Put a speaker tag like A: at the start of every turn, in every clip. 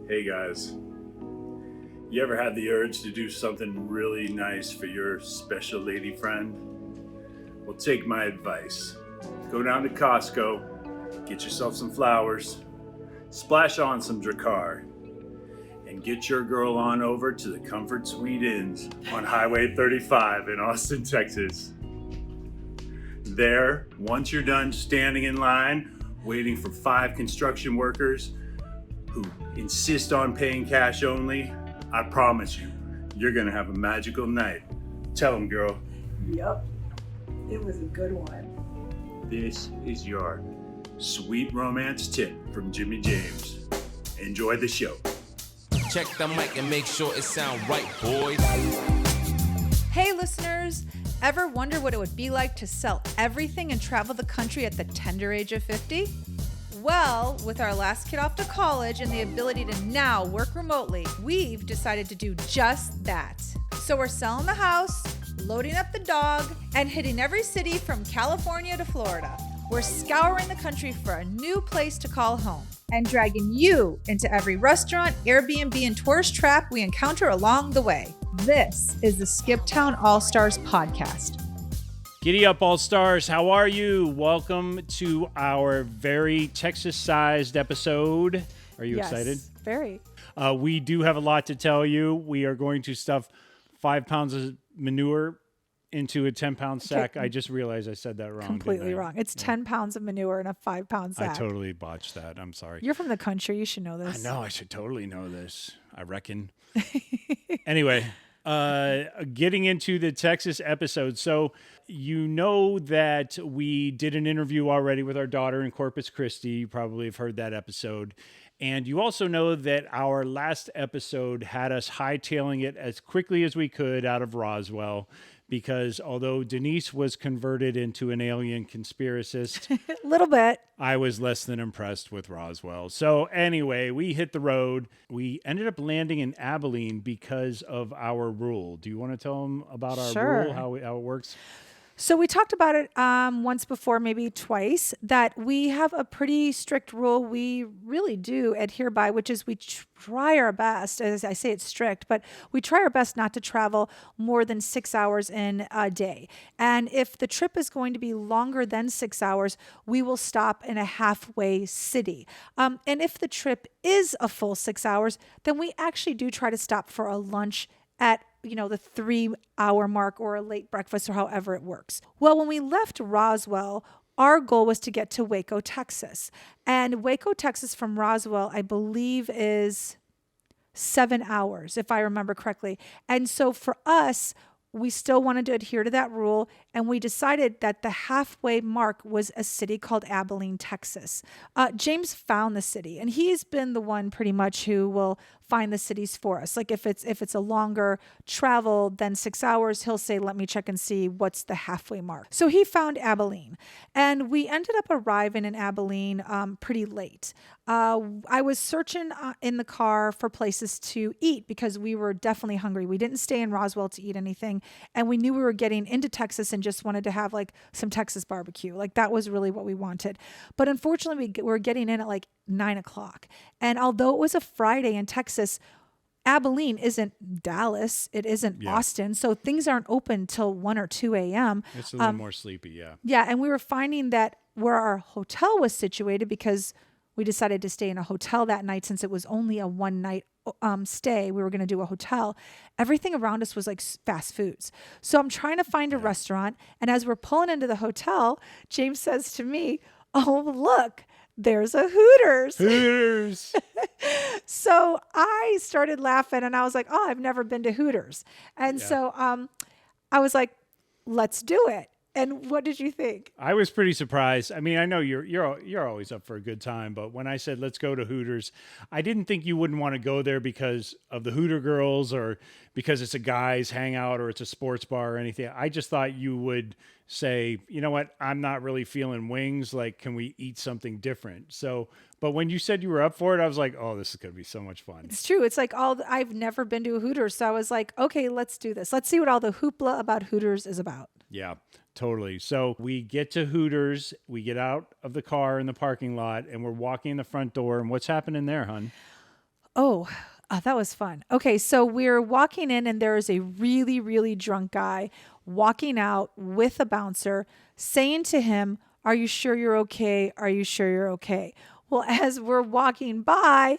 A: Hey guys, you ever had the urge to do something really nice for your special lady friend? Well, take my advice. Go down to Costco, get yourself some flowers, splash on some Dracar, and get your girl on over to the Comfort Suite Inns on Highway 35 in Austin, Texas. There, once you're done standing in line, waiting for 5 construction workers who insist on paying cash only, I promise you, you're gonna have a magical night. Tell them, girl.
B: Yup, it was a good one.
A: This is your sweet romance tip from Jimmy James. Enjoy the show.
C: Check the mic and make sure it sound right, boys.
D: Hey listeners, ever wonder what it would be like to sell everything and travel the country at the tender age of 50? Well, with our last kid off to college and the ability to now work remotely, we've decided to do just that. So we're selling the house, loading up the dog, and hitting every city from California to Florida. We're scouring the country for a new place to call home and dragging you into every restaurant, Airbnb, and tourist trap we encounter along the way. This is the Skip Town All-Stars podcast.
E: Giddy up, All-Stars. How are you? Welcome to our very Texas-sized episode. Are you excited?
D: Very.
E: We do have a lot to tell you. We are going to stuff 5 pounds of manure into a 10-pound sack.
D: Okay.
E: I just realized I said that wrong.
D: Completely wrong. It's 10 pounds of manure in a 5-pound sack.
E: I totally botched that. I'm sorry.
D: You're from the country. You should know this.
E: I know. I should totally know this. I reckon. Anyway, getting into the Texas episode. So you know that we did an interview already with our daughter in Corpus Christi. You probably have heard that episode. And you also know that our last episode had us hightailing it as quickly as we could out of Roswell, because although Denise was converted into an alien conspiracist,
D: A little bit.
E: I was less than impressed with Roswell. So anyway, we hit the road. We ended up landing in Abilene because of our rule. Do you want to tell them about our rule, how it works?
D: So we talked about it once before, maybe twice, that we have a pretty strict rule we really do adhere by, which is we try our best, as I say it's strict, but we try our best not to travel more than 6 hours in a day. And if the trip is going to be longer than 6 hours, we will stop in a halfway city. And if the trip is a full 6 hours, then we actually do try to stop for a lunch at the 3-hour mark or a late breakfast or however it works. Well, when we left Roswell, our goal was to get to Waco, Texas. And Waco, Texas from Roswell, I believe is 7 hours, if I remember correctly. And so for us, we still wanted to adhere to that rule, and we decided that the halfway mark was a city called Abilene, Texas. James found the city, and he's been the one pretty much who will find the cities for us. Like if it's a longer travel than 6 hours, he'll say, let me check and see what's the halfway mark. So he found Abilene, and we ended up arriving in Abilene pretty late. I was searching in the car for places to eat because we were definitely hungry. We didn't stay in Roswell to eat anything, and we knew we were getting into Texas and just wanted to have like some Texas barbecue. Like that was really what we wanted. But unfortunately, we were getting in at like 9 o'clock. And although it was a Friday in Texas, Abilene isn't Dallas. It isn't Austin. So things aren't open till 1 or 2 a.m.
E: It's a little more sleepy, yeah.
D: Yeah, and we were finding that where our hotel was situated, because we decided to stay in a hotel that night since it was only a one-night stay. We were going to do a hotel. Everything around us was like fast foods. So I'm trying to find a restaurant. And as we're pulling into the hotel, James says to me, oh, look, there's a Hooters.
E: Hooters.
D: So I started laughing and I was like, oh, I've never been to Hooters. And so I was like, let's do it. And what did you think?
E: I was pretty surprised. I mean, I know you're always up for a good time, but when I said let's go to Hooters, I didn't think you wouldn't want to go there because of the Hooter girls or because it's a guys hangout or it's a sports bar or anything. I just thought you would say, you know what, I'm not really feeling wings. Like, can we eat something different? So, but when you said you were up for it, I was like, oh, this is going to be so much fun.
D: It's true. It's like I've never been to a Hooters. So I was like, okay, let's do this. Let's see what all the hoopla about Hooters is about.
E: Yeah. Totally. So we get to Hooters, we get out of the car in the parking lot, and we're walking in the front door. And what's happening there, hon?
D: That was fun. Okay, so we're walking in, and there is a really, really drunk guy walking out with a bouncer saying to him, "Are you sure you're okay? Are you sure you're okay?" Well, as we're walking by,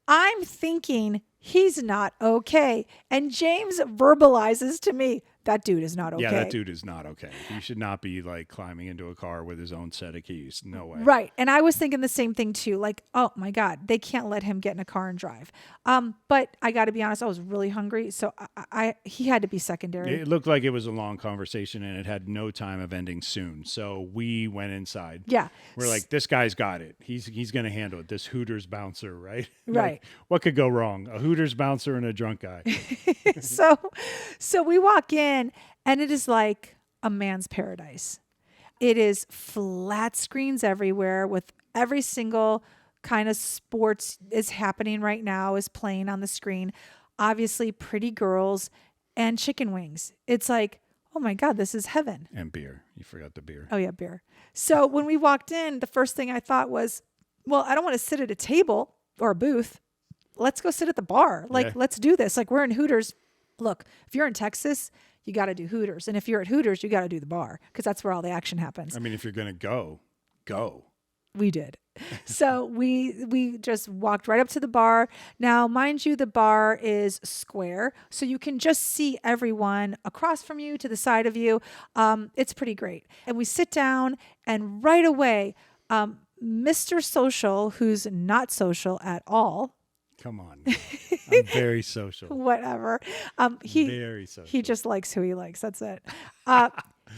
D: I'm thinking he's not okay. And James verbalizes to me, that dude is not okay.
E: Yeah, that dude is not okay. He should not be like climbing into a car with his own set of keys. No way.
D: Right. And I was thinking the same thing too. Like, oh my God, they can't let him get in a car and drive. But I got to be honest, I was really hungry. So he had to be secondary.
E: It looked like it was a long conversation and it had no time of ending soon. So we went inside.
D: Yeah.
E: We're like, this guy's got it. He's going to handle it. This Hooters bouncer, right?
D: Right.
E: Like, what could go wrong? A Hooters bouncer and a drunk guy.
D: So we walk in, and it is like a man's paradise. It is flat screens everywhere with every single kind of sports is happening right now is playing on the screen. Obviously, pretty girls and chicken wings. It's like, oh my God, this is heaven.
E: And beer. You forgot the beer.
D: Oh yeah, beer. So when we walked in, the first thing I thought was, well, I don't want to sit at a table or a booth. Let's go sit at the bar. Like, let's do this. Like, we're in Hooters. Look, if you're in Texas, you got to do Hooters. And if you're at Hooters, you got to do the bar because that's where all the action happens.
E: I mean, if you're going to go.
D: We did. So we just walked right up to the bar. Now, mind you, the bar is square, so you can just see everyone across from you, to the side of you. It's pretty great. And we sit down, and right away, Mr. Social, who's not social at all.
E: Come on. I'm very social.
D: Whatever.
E: Very social.
D: He just likes who he likes. That's it.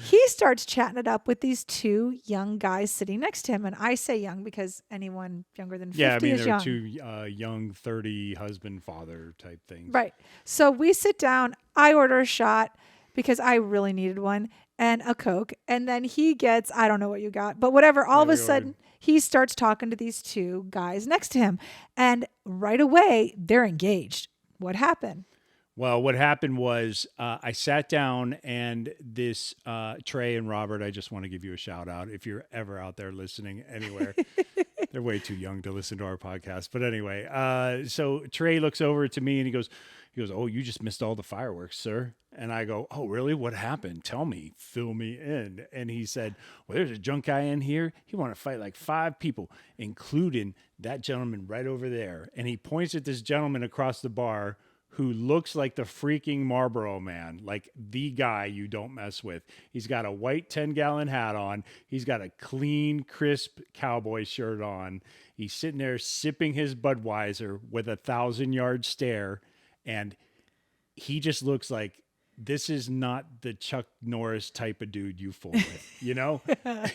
D: He starts chatting it up with these two young guys sitting next to him. And I say young because anyone younger than 50
E: yeah, I mean,
D: is
E: they're
D: young.
E: two young 30 husband, father type things.
D: Right. So we sit down. I order a shot because I really needed one and a Coke. And then he gets, I don't know what you got, but whatever. All of a sudden, he starts talking to these two guys next to him. And right away, they're engaged. What happened?
E: Well, what happened was I sat down, and this Trey and Robert, I just want to give you a shout out if you're ever out there listening anywhere. They're way too young to listen to our podcast. But anyway, so Trey looks over to me and he goes, "Oh, you just missed all the fireworks, sir." And I go, "Oh, really? What happened? Tell me, fill me in." And he said, "Well, there's a drunk guy in here. He wanted to fight like 5 people, including that gentleman right over there." And he points at this gentleman across the bar who looks like the freaking Marlboro Man, like the guy you don't mess with. He's got a white 10-gallon hat on. He's got a clean, crisp cowboy shirt on. He's sitting there sipping his Budweiser with a 1,000-yard stare. And he just looks like, this is not the Chuck Norris type of dude you fool with, you know?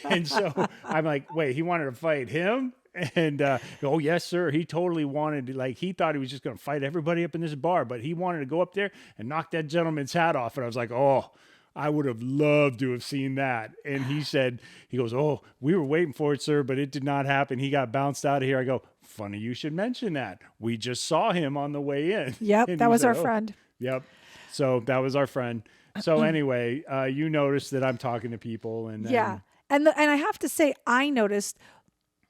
E: And so I'm like, wait, he wanted to fight him? And, oh, yes, sir. He totally wanted to, like, he thought he was just going to fight everybody up in this bar, but he wanted to go up there and knock that gentleman's hat off. And I was like, oh, I would have loved to have seen that. And he said, he goes, "Oh, we were waiting for it, sir, but it did not happen. He got bounced out of here." I go, "Funny you should mention that. We just saw him on the way in."
D: Yep,
E: And
D: that
E: he
D: was
E: said,
D: our
E: "Oh."
D: friend.
E: Yep. So that was our friend. So anyway, you noticed that I'm talking to people. And then,
D: Yeah. And I have to say, I noticed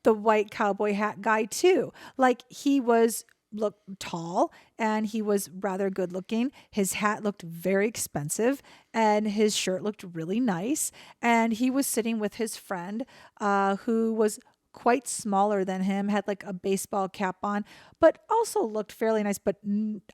D: the white cowboy hat guy too. Like, he looked tall and he was rather good looking. His hat looked very expensive and his shirt looked really nice. And he was sitting with his friend who was quite smaller than him, had like a baseball cap on, but also looked fairly nice. But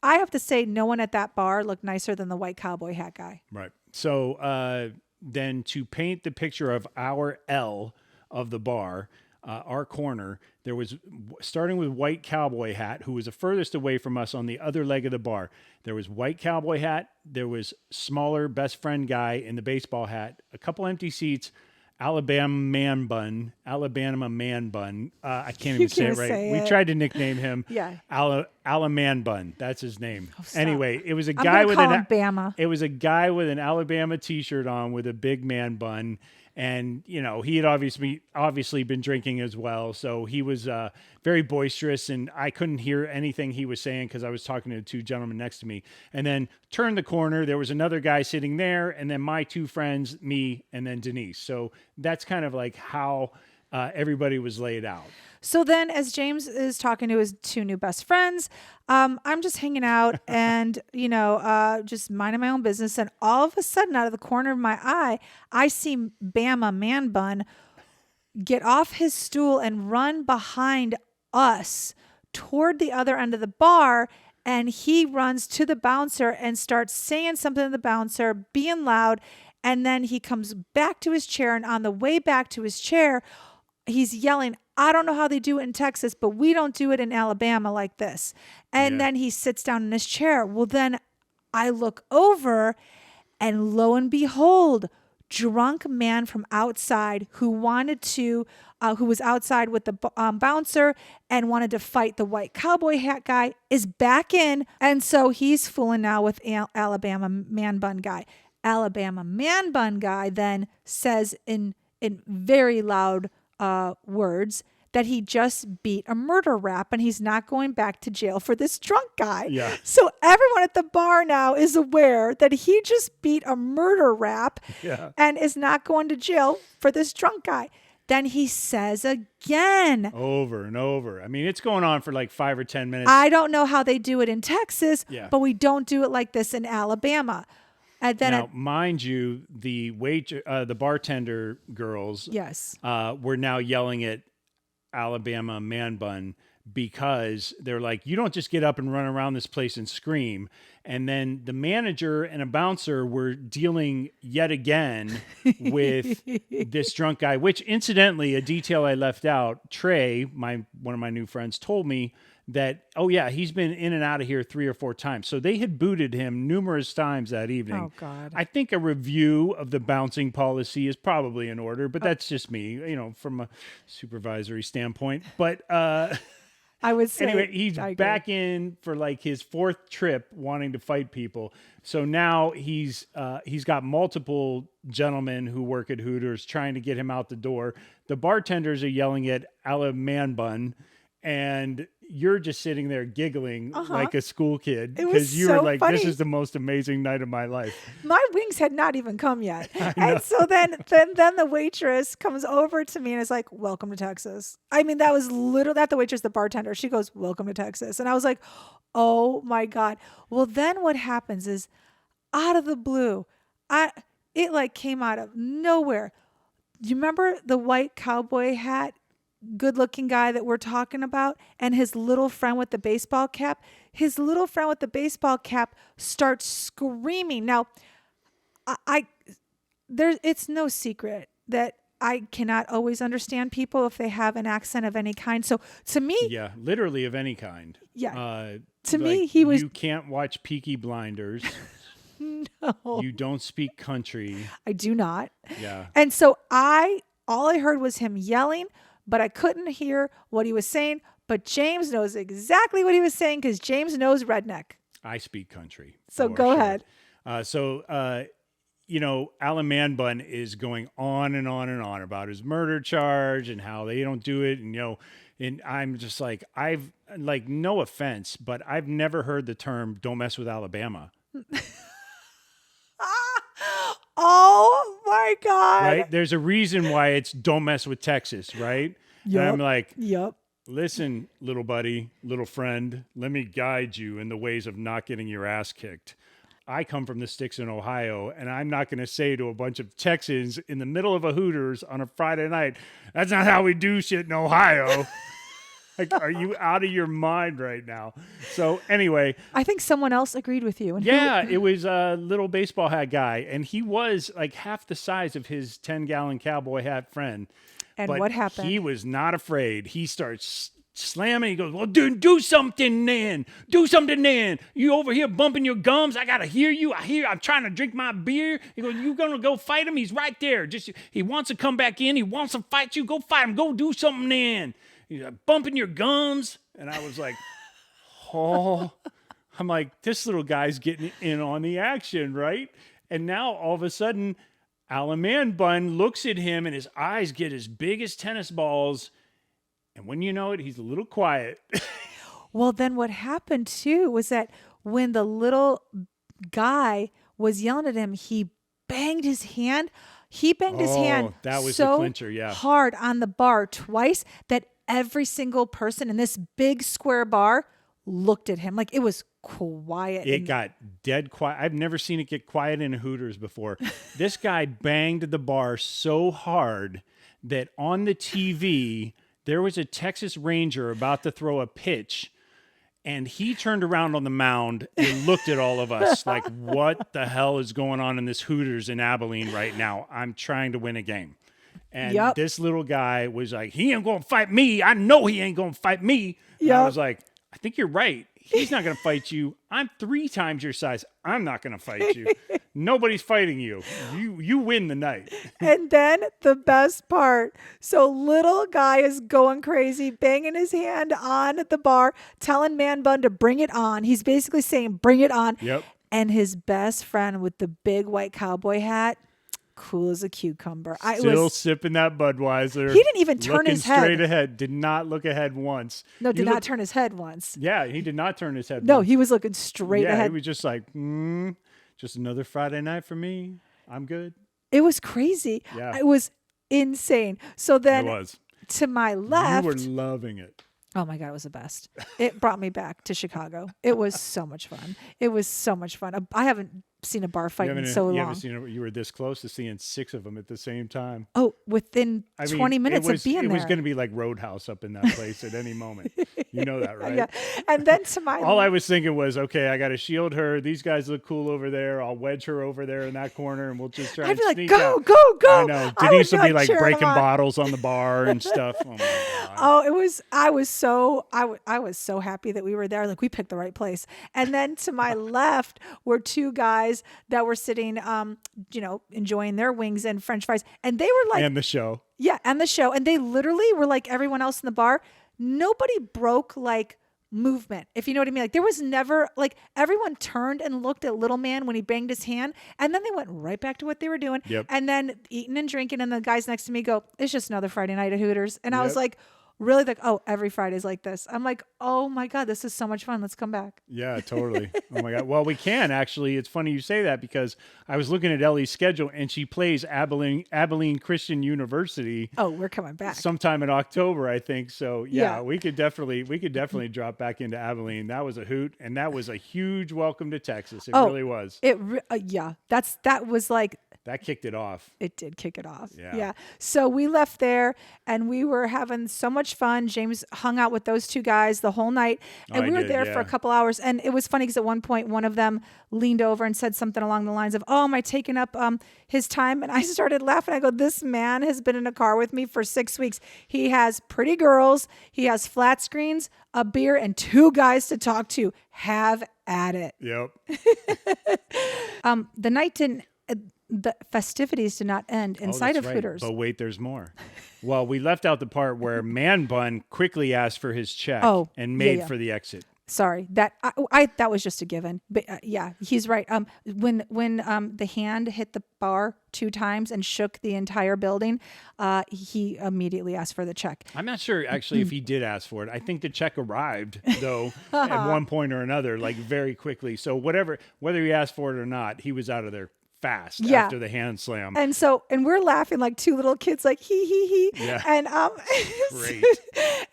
D: I have to say, no one at that bar looked nicer than the white cowboy hat guy.
E: Right. So then to paint the picture of our L of the bar, our corner, there was, starting with white cowboy hat, who was the furthest away from us on the other leg of the bar. There was white cowboy hat. There was smaller best friend guy in the baseball hat, a couple empty seats, Alabama man bun. I can't even say it right. We tried to nickname him.
D: Yeah.
E: Alaman bun. That's his name.
D: Oh,
E: Anyway, it was a
D: I'm
E: guy with
D: call him Bama.
E: It was a guy with an Alabama t-shirt on with a big man bun. And, you know, he had obviously been drinking as well. So he was very boisterous, and I couldn't hear anything he was saying because I was talking to the two gentlemen next to me. And then turned the corner, there was another guy sitting there, and then my two friends, me, and then Denise. So that's kind of like how everybody was laid out.
D: So then as James is talking to his two new best friends, I'm just hanging out and, just minding my own business. And all of a sudden, out of the corner of my eye, I see Bama Man Bun get off his stool and run behind us toward the other end of the bar. And he runs to the bouncer and starts saying something to the bouncer, being loud. And then he comes back to his chair. And on the way back to his chair, he's yelling, I don't know how they do it in Texas, but we don't do it in Alabama like this. And then he sits down in his chair. Well, then I look over and lo and behold, drunk man from outside who was outside with the bouncer and wanted to fight the white cowboy hat guy is back in. And so he's fooling now with Alabama Man Bun guy. Alabama Man Bun guy then says in very loud words that he just beat a murder rap and he's not going back to jail for this drunk guy.
E: Yeah.
D: So everyone at the bar now is aware that he just beat a murder rap and is not going to jail for this drunk guy. Then he says again.
E: Over and over. I mean, it's going on for like 5 or 10 minutes.
D: I don't know how they do it in Texas, but we don't do it like this in Alabama. And then
E: now, mind you, the bartender girls were now yelling at Alabama Man Bun because they're like, you don't just get up and run around this place and scream. And then the manager and a bouncer were dealing yet again with this drunk guy, which incidentally, a detail I left out, Trey, one of my new friends, told me that, he's been in and out of here 3 or 4 times. So they had booted him numerous times that evening.
D: Oh, God.
E: I think a review of the bouncing policy is probably in order, but that's just me, from a supervisory standpoint. But
D: I would say
E: anyway, he's back in for like his 4th trip wanting to fight people. So now he's got multiple gentlemen who work at Hooters trying to get him out the door. The bartenders are yelling at Alabama Man Bun, and you're just sitting there giggling like a school kid because you were like, funny. This is the most amazing night of my life.
D: My wings had not even come yet. And so then the waitress comes over to me and is like, welcome to Texas. I mean, that was literally not the waitress, the bartender. She goes, welcome to Texas. And I was like, oh my God. Well, then what happens is out of the blue, it like came out of nowhere. Do you remember the white cowboy hat good-looking guy that we're talking about and his little friend with the baseball cap? His little friend with the baseball cap starts screaming. Now, it's no secret that I cannot always understand people if they have an accent of any kind. So to me,
E: literally of any kind.
D: To me, he was.
E: You can't watch Peaky Blinders.
D: No,
E: you don't speak country.
D: I do not.
E: Yeah,
D: and so all I heard was him yelling. But I couldn't hear what he was saying. But James knows exactly what he was saying because James knows redneck.
E: I speak country.
D: So go ahead.
E: Alan Man Bun is going on and on and on about his murder charge and how they don't do it. And I'm just like, no offense, but I've never heard the term "don't mess with Alabama."
D: Oh my God.
E: Right? There's a reason why it's "don't mess with Texas," right?
D: Yep.
E: And I'm like,
D: yep.
E: Listen, little buddy, little friend, let me guide you in the ways of not getting your ass kicked. I come from the sticks in Ohio, and I'm not going to say to a bunch of Texans in the middle of a Hooters on a Friday night, that's not how we do shit in Ohio. Like, are you out of your mind right now? So anyway.
D: I think someone else agreed with you.
E: And it was a little baseball hat guy, and he was like half the size of his 10-gallon cowboy hat friend.
D: And what happened?
E: He was not afraid. He starts slamming. He goes, well, dude, do something then. Do something then. You over here bumping your gums. I got to hear you. I'm trying to drink my beer. He goes, you going to go fight him? He's right there. He wants to come back in. He wants to fight you. Go fight him. Go do something then. He's like, bumping your gums. And I was like, oh. I'm like, this little guy's getting in on the action, right? And now all of a sudden, Alan Man Bun looks at him and his eyes get as big as tennis balls. And when you know it, he's a little quiet.
D: Well, then what happened too was that when the little guy was yelling at him, he banged his hand. He banged his hand
E: that was the
D: so
E: clincher, yeah.
D: hard on the bar twice that every single person in this big square bar looked at him. Like, it was quiet.
E: It got dead quiet. I've never seen it get quiet in a Hooters before. This guy banged the bar so hard that on the TV, there was a Texas Ranger about to throw a pitch, and he turned around on the mound and looked at all of us like, what the hell is going on in this Hooters in Abilene right now? I'm trying to win a game. And this little guy was like, he ain't going to fight me. I know he ain't going to fight me. And I was like, I think you're right. He's not going to fight you. I'm 3 times your size. I'm not going to fight you. Nobody's fighting you. You win the night.
D: And then the best part. So little guy is going crazy, banging his hand on the bar, telling Man Bun to bring it on. He's basically saying, bring it on.
E: Yep.
D: And his best friend with the big white cowboy hat, cool as a cucumber.
E: Still sipping that Budweiser.
D: He didn't even turn his head.
E: Straight ahead. Did not look ahead once.
D: No, did not turn his head once.
E: Yeah, he did not turn his head
D: No,
E: once.
D: he was looking straight ahead.
E: He was just like, just another Friday night for me. I'm good.
D: It was crazy.
E: Yeah.
D: It was insane. So then
E: It was.
D: to my left.
E: You were loving it.
D: Oh my God, it was the best. It brought me back to Chicago. It was so much fun. It was so much fun. I haven't seen a bar fight in so long.
E: You were this close to seeing 6 of them at the same time.
D: Oh, within 20 minutes of being there.
E: It was going to be like Roadhouse up in that place at any moment. You know that, right?
D: Yeah. And then to my
E: all I was thinking was, okay, I got to shield her. These guys look cool over there. I'll wedge her over there in that corner, and we'll just try
D: I'd
E: and
D: be like,
E: sneak
D: go,
E: out.
D: go, go.
E: I know. Denise would be like
D: cheering
E: breaking
D: them on.
E: bottles on the bar and stuff. Oh my God.
D: Oh, it was. I was so happy that we were there. Like, we picked the right place. And then to my left were 2 guys that were sitting, enjoying their wings and French fries, and they were like,
E: and the show.
D: Yeah, and the show, and they literally were like everyone else in the bar. Nobody broke like movement, if you know what I mean. Like, there was never, like, everyone turned and looked at little man when he banged his hand, and then they went right back to what they were doing.
E: Yep.
D: And then eating and drinking, and the guys next to me go, it's just another Friday night at Hooters. And I was like, really? Like, oh, every Friday's like this. I'm like, oh my God, this is so much fun. Let's come back.
E: Yeah, totally. Oh my God. Well, we can actually. It's funny you say that, because I was looking at Ellie's schedule, and she plays Abilene Christian University.
D: Oh, we're coming back
E: sometime in October, I think. So yeah, we could definitely drop back into Abilene. That was a hoot, and that was a huge welcome to Texas. It really was.
D: That was like.
E: That kicked it off.
D: It did kick it off.
E: Yeah.
D: So we left there, and we were having so much fun. James hung out with those 2 guys the whole night, and we were there for a couple hours. And it was funny because at one point, one of them leaned over and said something along the lines of, "Oh, am I taking up his time?" And I started laughing. I go, "This man has been in a car with me for 6 weeks. He has pretty girls. He has flat screens, a beer, and 2 guys to talk to. Have at it."
E: Yep.
D: The night didn't. The festivities did not end inside of Hooters.
E: But wait, there's more. Well, we left out the part where Man Bun quickly asked for his check and made for the exit.
D: Sorry, that was just a given. But yeah, he's right. When the hand hit the bar 2 times and shook the entire building, he immediately asked for the check.
E: I'm not sure actually if he did ask for it. I think the check arrived though at one point or another, like very quickly. So whether he asked for it or not, he was out of there fast after the hand slam.
D: And we're laughing like 2 little kids, like he.
E: Yeah.
D: And
E: Great.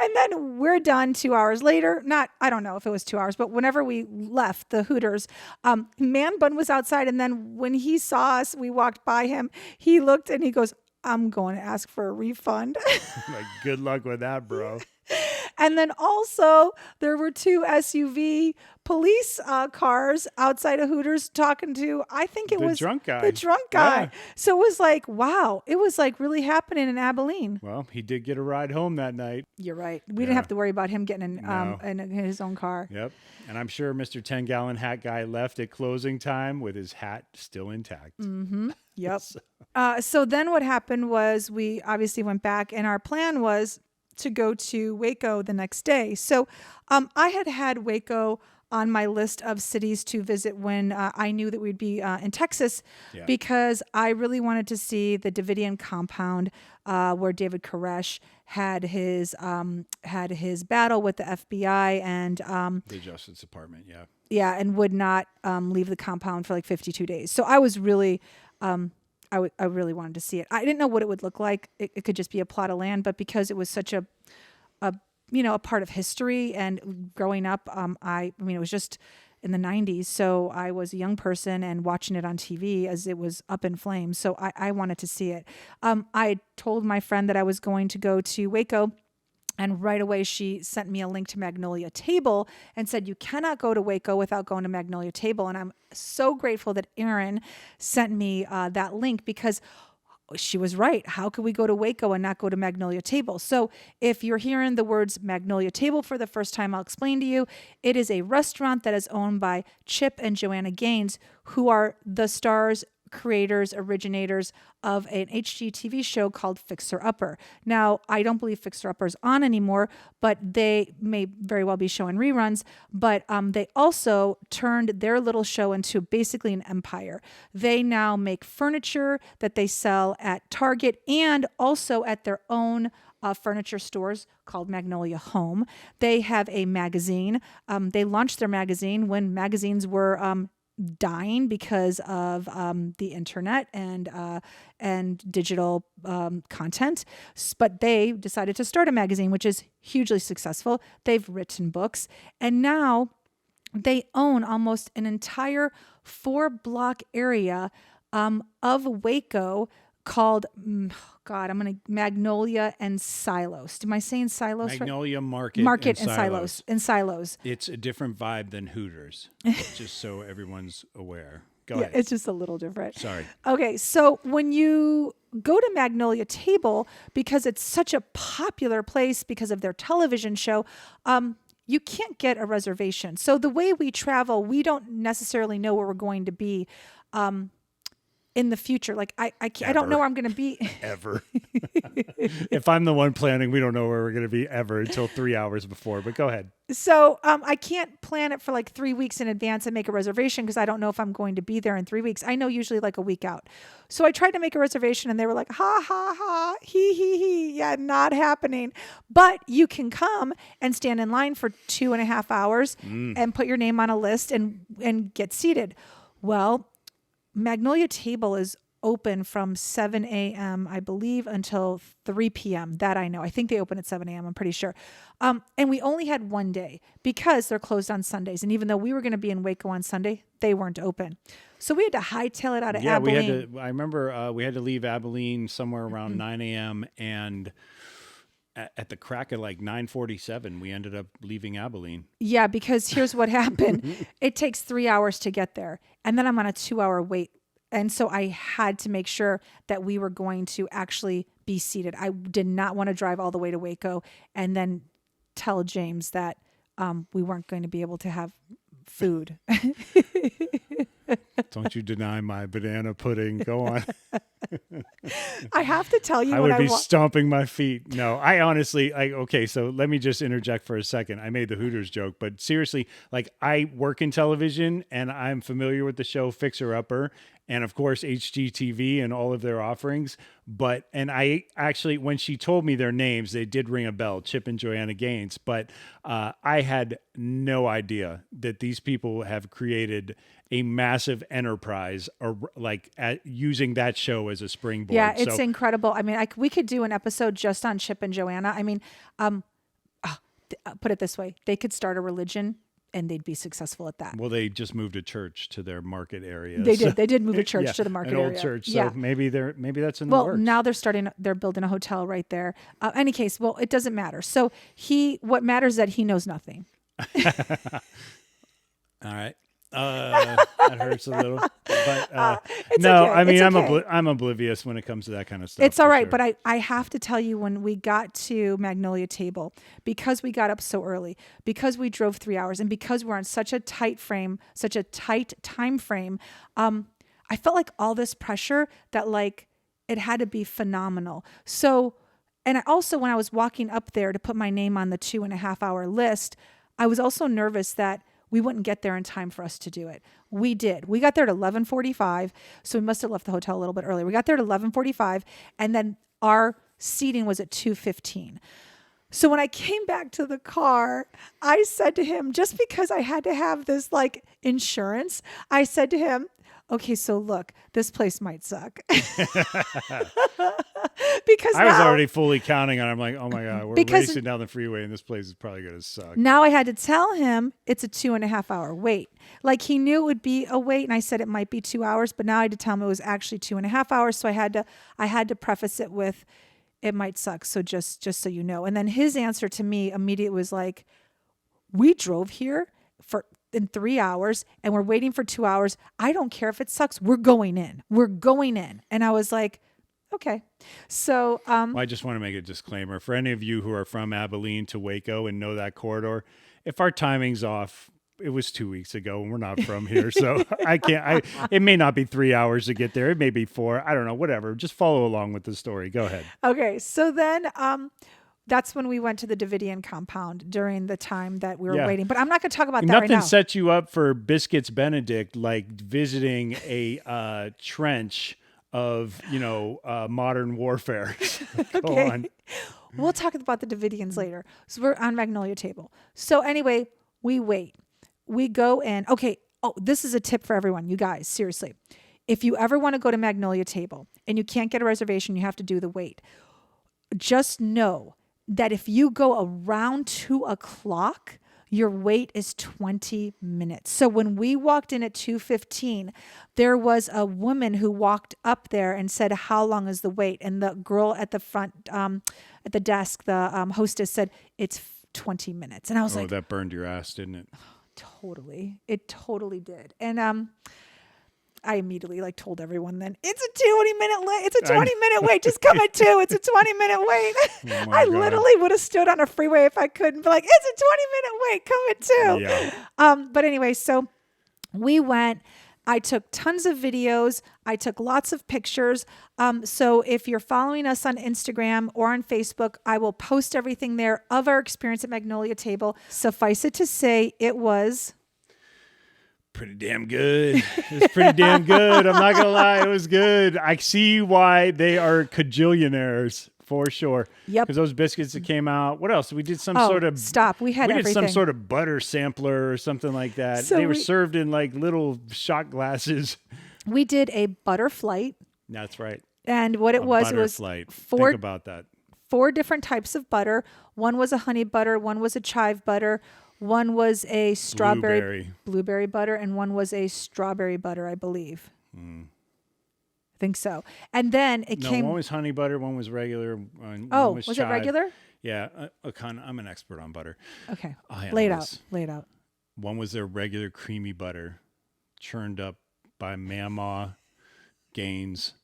D: and then we're done 2 hours later. I don't know if it was 2 hours, but whenever we left the Hooters, Man Bun was outside, and then when he saw us, we walked by him, he looked and he goes, "I'm going to ask for a refund."
E: Like, good luck with that, bro.
D: And then also there were 2 SUV police cars outside of Hooters talking to, I think it was the drunk guy.
E: Yeah.
D: So it was like, wow, it was like really happening in Abilene.
E: Well, he did get a ride home that night.
D: You're right. We didn't have to worry about him getting in his own car.
E: Yep. And I'm sure Mr. 10-gallon hat guy left at closing time with his hat still intact.
D: Mm-hmm. Yep. So then what happened was we obviously went back, and our plan was to go to Waco the next day. So I had Waco on my list of cities to visit when I knew that we'd be in Texas, because I really wanted to see the Davidian compound where David Koresh had his battle with the FBI and
E: the Justice Department, and
D: would not leave the compound for like 52 days. So I was really I really wanted to see it. I didn't know what it would look like. It could just be a plot of land, but because it was such a part of history and growing up, I mean, it was just in the 90s. So I was a young person and watching it on TV as it was up in flames. So I wanted to see it. I told my friend that I was going to go to Waco. And right away, she sent me a link to Magnolia Table and said, you cannot go to Waco without going to Magnolia Table. And I'm so grateful that Erin sent me that link, because she was right. How could we go to Waco and not go to Magnolia Table? So if you're hearing the words Magnolia Table for the first time, I'll explain to you. It is a restaurant that is owned by Chip and Joanna Gaines, who are the stars, creators, originators of an HGTV show called Fixer Upper. Now, I don't believe Fixer Upper is on anymore, but they may very well be showing reruns. But they also turned their little show into basically an empire. They now make furniture that they sell at Target and also at their own furniture stores called Magnolia Home. They have a magazine. They launched their magazine when magazines were dying because of the internet and digital content, but they decided to start a magazine, which is hugely successful. They've written books, and now they own almost an entire 4-block area of Waco called, Magnolia and Silos. Am I saying Silos?
E: Magnolia
D: right?
E: Market
D: and Silos. And Silos.
E: It's a different vibe than Hooters, just so everyone's aware. Go
D: Yeah,
E: ahead.
D: it's just a little different.
E: Sorry.
D: Okay, so when you go to Magnolia Table, because it's such a popular place because of their television show, you can't get a reservation. So the way we travel, we don't necessarily know where we're going to be in the future. Like I don't know where I'm going to be
E: ever. If I'm the one planning, we don't know where we're going to be ever until 3 hours before, but go ahead.
D: So I can't plan it for like 3 weeks in advance and make a reservation because I don't know if I'm going to be there in 3 weeks. I know usually like a week out. So I tried to make a reservation and they were like, ha, ha, ha, he. Yeah, not happening. But you can come and stand in line for 2.5 hours and put your name on a list and get seated. Well, Magnolia Table is open from 7 a.m., I believe, until 3 p.m. That I know. I think they open at 7 a.m., I'm pretty sure. And we only had one day because they're closed on Sundays. And even though we were going to be in Waco on Sunday, they weren't open. So we had to hightail it out of Abilene.
E: I remember we had to leave Abilene somewhere around 9 a.m. and at the crack of like 9:47, we ended up leaving Abilene.
D: Yeah, because here's what happened. It takes 3 hours to get there. And then I'm on a 2-hour wait. And so I had to make sure that we were going to actually be seated. I did not want to drive all the way to Waco and then tell James that we weren't going to be able to have food.
E: Don't you deny my banana pudding. Go on.
D: I have to tell you,
E: I would be stomping my feet. No, I honestly, okay, so let me just interject for a second. I made the Hooters joke, but seriously, like I work in television and I'm familiar with the show Fixer Upper and of course HGTV and all of their offerings. And I actually, when she told me their names, they did ring a bell, Chip and Joanna Gaines, but I had no idea that these people have created a massive enterprise or using that show as a springboard.
D: Yeah, it's incredible. I mean, we could do an episode just on Chip and Joanna. I mean, put it this way. They could start a religion and they'd be successful at that.
E: Well, they just moved a church to their market area.
D: They did. They did move a church to the market area.
E: An old church. So maybe that's in the works.
D: Well, now they're building a hotel right there. Any case, well, it doesn't matter. So what matters is that he knows nothing.
E: All right. That hurts a little, but no,
D: okay.
E: I mean,
D: okay.
E: I'm oblivious when it comes to that kind of stuff.
D: It's all right.
E: Sure.
D: But I have to tell you, when we got to Magnolia Table, because we got up so early, because we drove 3 hours, and because we're on such a tight time frame, I felt like all this pressure that like it had to be phenomenal. So, and I also, when I was walking up there to put my name on the 2.5 hour list, I was also nervous that we wouldn't get there in time for us to do it. We did. We got there at 11:45, so we must have left the hotel a little bit early. We got there at 11:45, and then our seating was at 2:15. So when I came back to the car, I said to him, just because I had to have this like insurance, I said to him, okay, so look, this place might suck.
E: I was already fully counting on it. I'm like, oh my God, we're racing down the freeway and this place is probably going to suck.
D: Now I had to tell him it's a 2.5 hour wait. Like he knew it would be a wait, and I said it might be 2 hours, but now I had to tell him it was actually 2.5 hours. So I had to preface it with, it might suck. So just so you know. And then his answer to me immediately was like, we drove here in 3 hours and we're waiting for 2 hours. I don't care if it sucks. We're going in. And I was like, okay. So,
E: well, I just want to make a disclaimer for any of you who are from Abilene to Waco and know that corridor. If our timing's off, it was 2 weeks ago and we're not from here. So it may not be 3 hours to get there. It may be 4. I don't know, whatever. Just follow along with the story. Go ahead.
D: Okay. So then, that's when we went to the Davidian compound during the time that we were waiting. But I'm not going to talk about that right now.
E: Nothing sets you up for Biscuits Benedict like visiting a trench of, modern warfare. Go on.
D: We'll talk about the Davidians later. So we're on Magnolia Table. So anyway, we wait. We go in. Okay. Oh, this is a tip for everyone. You guys, seriously. If you ever want to go to Magnolia Table and you can't get a reservation, you have to do the wait. Just know that if you go around 2:00, your wait is 20 minutes. So when we walked in at 2:15, there was a woman who walked up there and said, how long is the wait? And the girl at the front, at the desk, the hostess said, it's 20 minutes. And I was like,
E: that burned your ass, didn't it?
D: Totally. It totally did. And, I immediately told everyone then it's a 20-minute wait. Just come at 2. It's a 20-minute wait.
E: Oh
D: I literally would have stood on a freeway if I couldn't be like, it's a 20-minute wait. Come at 2.
E: Yeah.
D: But anyway, so we went. I took tons of videos. I took lots of pictures. So if you're following us on Instagram or on Facebook, I will post everything there of our experience at Magnolia Table. Suffice it to say, it was
E: pretty damn good. It's pretty damn good. I'm not going to lie. It was good. I see why they are cajillionaires for sure.
D: Yep.
E: Because those biscuits that came out, what else? We did some
D: We
E: did
D: everything.
E: some sort of butter sampler or something like that.
D: So
E: they were served in little shot glasses.
D: We did a butter flight.
E: That's right.
D: And what it was
E: flight.
D: Think
E: about that.
D: 4 different types of butter. One was a honey butter. One was a chive butter. One was a blueberry butter, and one was a strawberry butter, I believe. I think so. And then
E: one was honey butter, one was regular. One was
D: chive.
E: It
D: regular?
E: Yeah, I'm an expert on butter.
D: Okay,
E: Lay it
D: out.
E: One was their regular creamy butter, churned up by Mamaw Gaines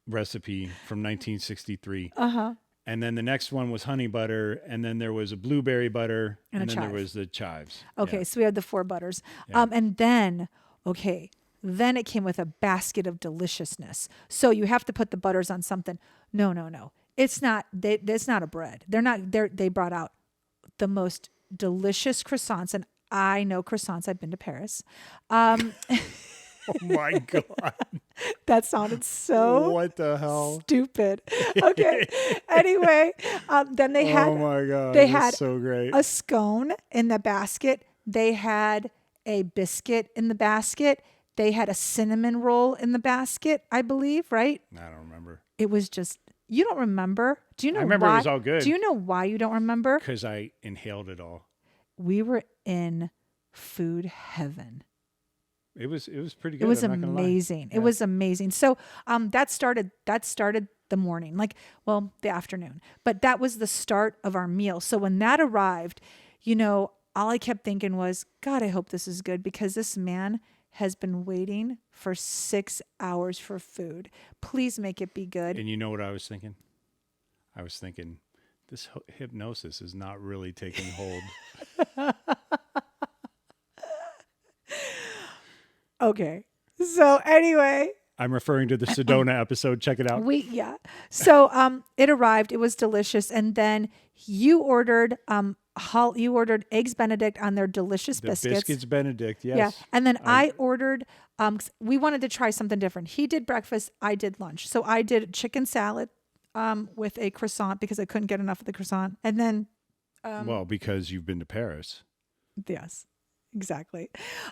E: recipe from 1963. And then the next one was honey butter, and then there was a blueberry butter, and then there was the chives.
D: Okay, so we had the 4 butters. Yeah. And then it came with a basket of deliciousness. So you have to put the butters on something. No. It's not. It's not a bread. They brought out the most delicious croissants, and I know croissants. I've been to Paris.
E: Oh my God.
D: That sounded so
E: what the hell?
D: Stupid. Okay. Anyway, then they had
E: oh my God.
D: They had
E: so great.
D: A scone in the basket. They had a biscuit in the basket. They had a cinnamon roll in the basket, I believe, right?
E: I don't remember.
D: It was just, you don't remember? Do you know why?
E: I remember it was all good.
D: Do you know why you don't remember?
E: Because I inhaled it all.
D: We were in food heaven.
E: It was pretty good.
D: It was amazing.
E: Yeah.
D: It was amazing. So that started the morning, the afternoon. But that was the start of our meal. So when that arrived, all I kept thinking was, God, I hope this is good, because this man has been waiting for 6 hours for food. Please make it be good.
E: And you know what I was thinking? I was thinking, this hypnosis is not really taking hold.
D: Okay. So anyway,
E: I'm referring to the Sedona episode. Check it out.
D: So it arrived. It was delicious, and then you ordered eggs Benedict on their delicious biscuits.
E: Biscuits Benedict, yes.
D: Yeah, and then I ordered. We wanted to try something different. He did breakfast. I did lunch. So I did chicken salad with a croissant because I couldn't get enough of the croissant, and then.
E: Because you've been to Paris.
D: Yes. Exactly.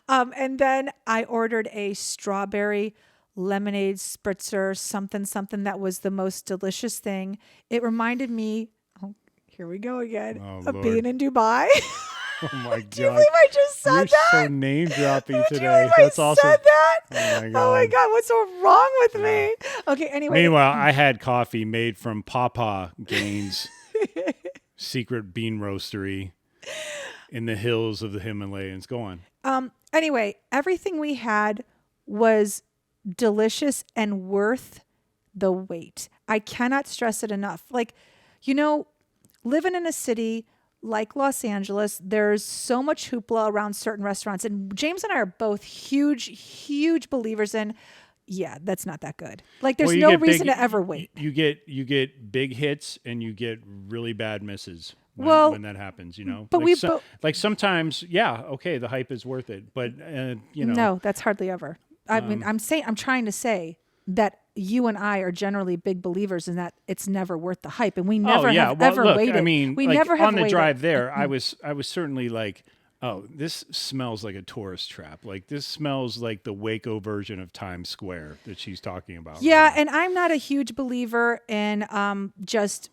D: And then I ordered a strawberry lemonade spritzer, something that was the most delicious thing. It reminded me, oh, here we go again,
E: Oh,
D: of
E: Lord.
D: being in Dubai.
E: Oh my
D: Do you
E: God.
D: believe I just said
E: You're
D: that?
E: so name dropping
D: Do you
E: today.
D: believe
E: That's
D: I
E: awesome.
D: said that?
E: Oh my
D: Oh my
E: God.
D: God, what's so wrong with me? Okay, anyway.
E: Meanwhile, I had coffee made from Papa Gaines' secret bean roastery in the hills of the Himalayas. Go on.
D: Anyway, everything we had was delicious and worth the wait. I cannot stress it enough. Like, you know, living in a city like Los Angeles, there's so much hoopla around certain restaurants. And James and I are both huge believers in, yeah, that's not that good. Like, there's
E: Well, you
D: no
E: get
D: reason
E: big-
D: to ever wait.
E: You get big hits and you get really bad misses when,
D: Well,
E: when that happens, you know.
D: but
E: like,
D: we
E: so-
D: bo-
E: like sometimes, yeah, okay, the hype is worth it, but you know,
D: No, that's hardly ever. I mean, I'm trying to say that you and I are generally big believers in that it's never worth the hype, and we never have ever
E: look,
D: waited.
E: I mean,
D: we
E: like,
D: never have
E: on the
D: waited.
E: drive there, I was certainly like, oh, this smells like a tourist trap. Like this smells like the Waco version of Times Square that she's talking about.
D: Yeah,
E: right now.
D: and I'm not a huge believer in just,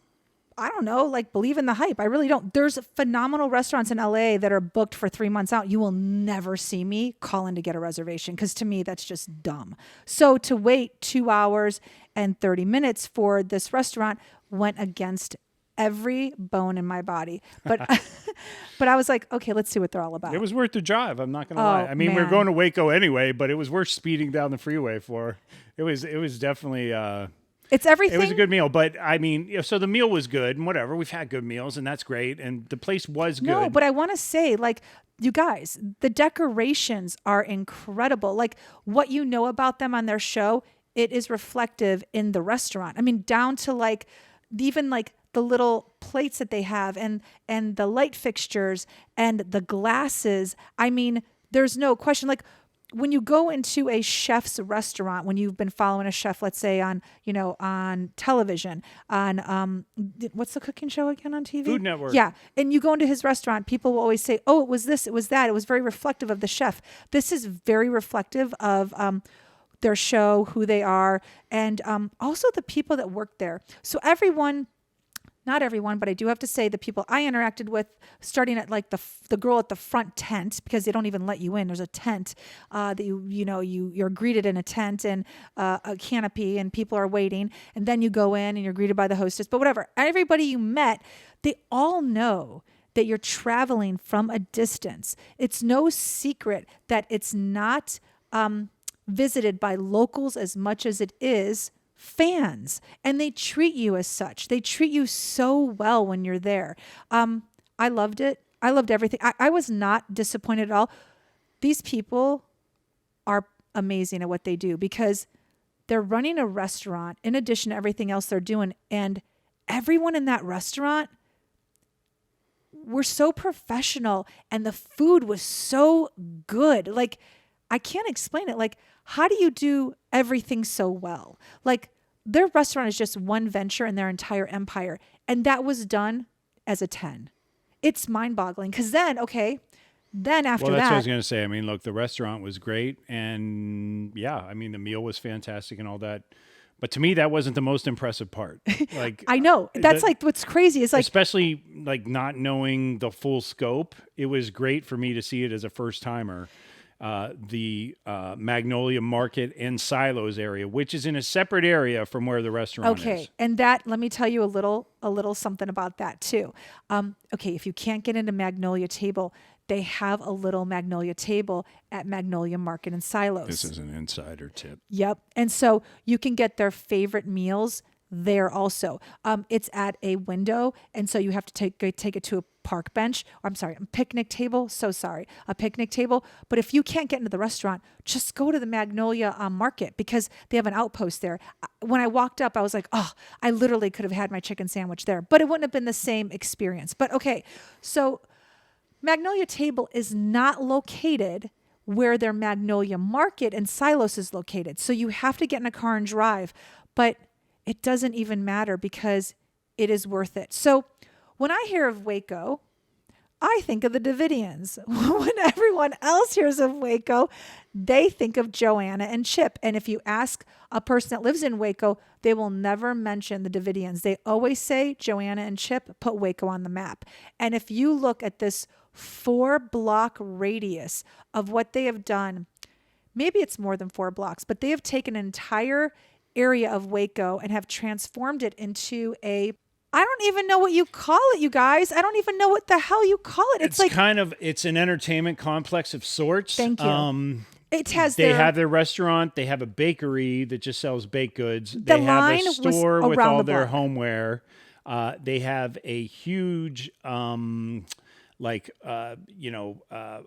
D: I don't know, like believe in the hype. I really don't. There's phenomenal restaurants in LA that are booked for 3 months out. You will never see me call in to get a reservation because to me that's just dumb. So to wait 2 hours and 30 minutes for this restaurant went against every bone in my body. But but I was like, okay, let's see what they're all about.
E: It was worth the drive. I'm not gonna lie. I mean, we were
D: man.
E: going to Waco anyway, but it was worth speeding down the freeway for. It was definitely.
D: It's everything.
E: It was a good meal, but I mean, so the meal was good and whatever. We've had good meals and that's great, and the place was good.
D: No, but I want to say, like, you guys, the decorations are incredible. Like, what you know about them on their show, it is reflective in the restaurant. I mean, down to like, even like the little plates that they have and the light fixtures and the glasses. I mean, there's no question. Like, when you go into a chef's restaurant, when you've been following a chef, let's say on, on television, on what's the cooking show again on TV?
E: Food Network.
D: Yeah. And you go into his restaurant, people will always say, oh, it was this, it was that. It was very reflective of the chef. This is very reflective of their show, who they are, and also the people that work there. So not everyone, but I do have to say the people I interacted with, starting at like the girl at the front tent, because they don't even let you in. There's a tent that you're greeted in a tent and a canopy, and people are waiting, and then you go in and you're greeted by the hostess. But whatever, everybody you met, they all know that you're traveling from a distance. It's no secret that it's not visited by locals as much as it is fans, and they treat you as such. They treat you so well when you're there. I loved it. I loved everything. I was not disappointed at all. These people are amazing at what they do because they're running a restaurant in addition to everything else they're doing, and everyone in that restaurant were so professional, and the food was so good. Like, I can't explain it. Like, how do you do everything so well? Like, their restaurant is just one venture in their entire empire. And that was done as a 10. It's mind-boggling. Because then after
E: Well, that's what I
D: that,
E: was going to say. I mean, look, the restaurant was great. And yeah, I mean, the meal was fantastic and all that. But to me, that wasn't the most impressive part. Like,
D: I know. That's like what's crazy. It's like,
E: especially like not knowing the full scope. It was great for me to see it as a first timer. The Magnolia Market and Silos area, which is in a separate area from where the restaurant
D: okay.
E: is.
D: And that, let me tell you a little something about that too. Okay. If you can't get into Magnolia Table, they have a little Magnolia Table at Magnolia Market and Silos.
E: This is an insider tip.
D: Yep. And so you can get their favorite meals there also. It's at a window, and so you have to take it to a park bench. Or, I'm sorry, a picnic table. So sorry, a picnic table. But if you can't get into the restaurant, just go to the Magnolia Market because they have an outpost there. When I walked up, I was like, oh, I literally could have had my chicken sandwich there, but it wouldn't have been the same experience. But okay, so Magnolia Table is not located where their Magnolia Market and Silos is located. So you have to get in a car and drive, but it doesn't even matter because it is worth it. So when I hear of Waco, I think of the Davidians. When everyone else hears of Waco, they think of Joanna and Chip. And if you ask a person that lives in Waco, they will never mention the Davidians. They always say Joanna and Chip put Waco on the map. And if you look at this 4-block radius of what they have done, maybe it's more than 4 blocks, but they have taken an entire area of Waco and have transformed it into I don't even know what you call it, you guys. I don't even know what the hell you call it. It's like
E: it's an entertainment complex of sorts.
D: Thank you. It has
E: they have their restaurant, they have a bakery that just sells baked goods. They have
D: line
E: a store
D: was
E: with
D: around
E: all
D: the
E: their
D: block.
E: homeware. They have a huge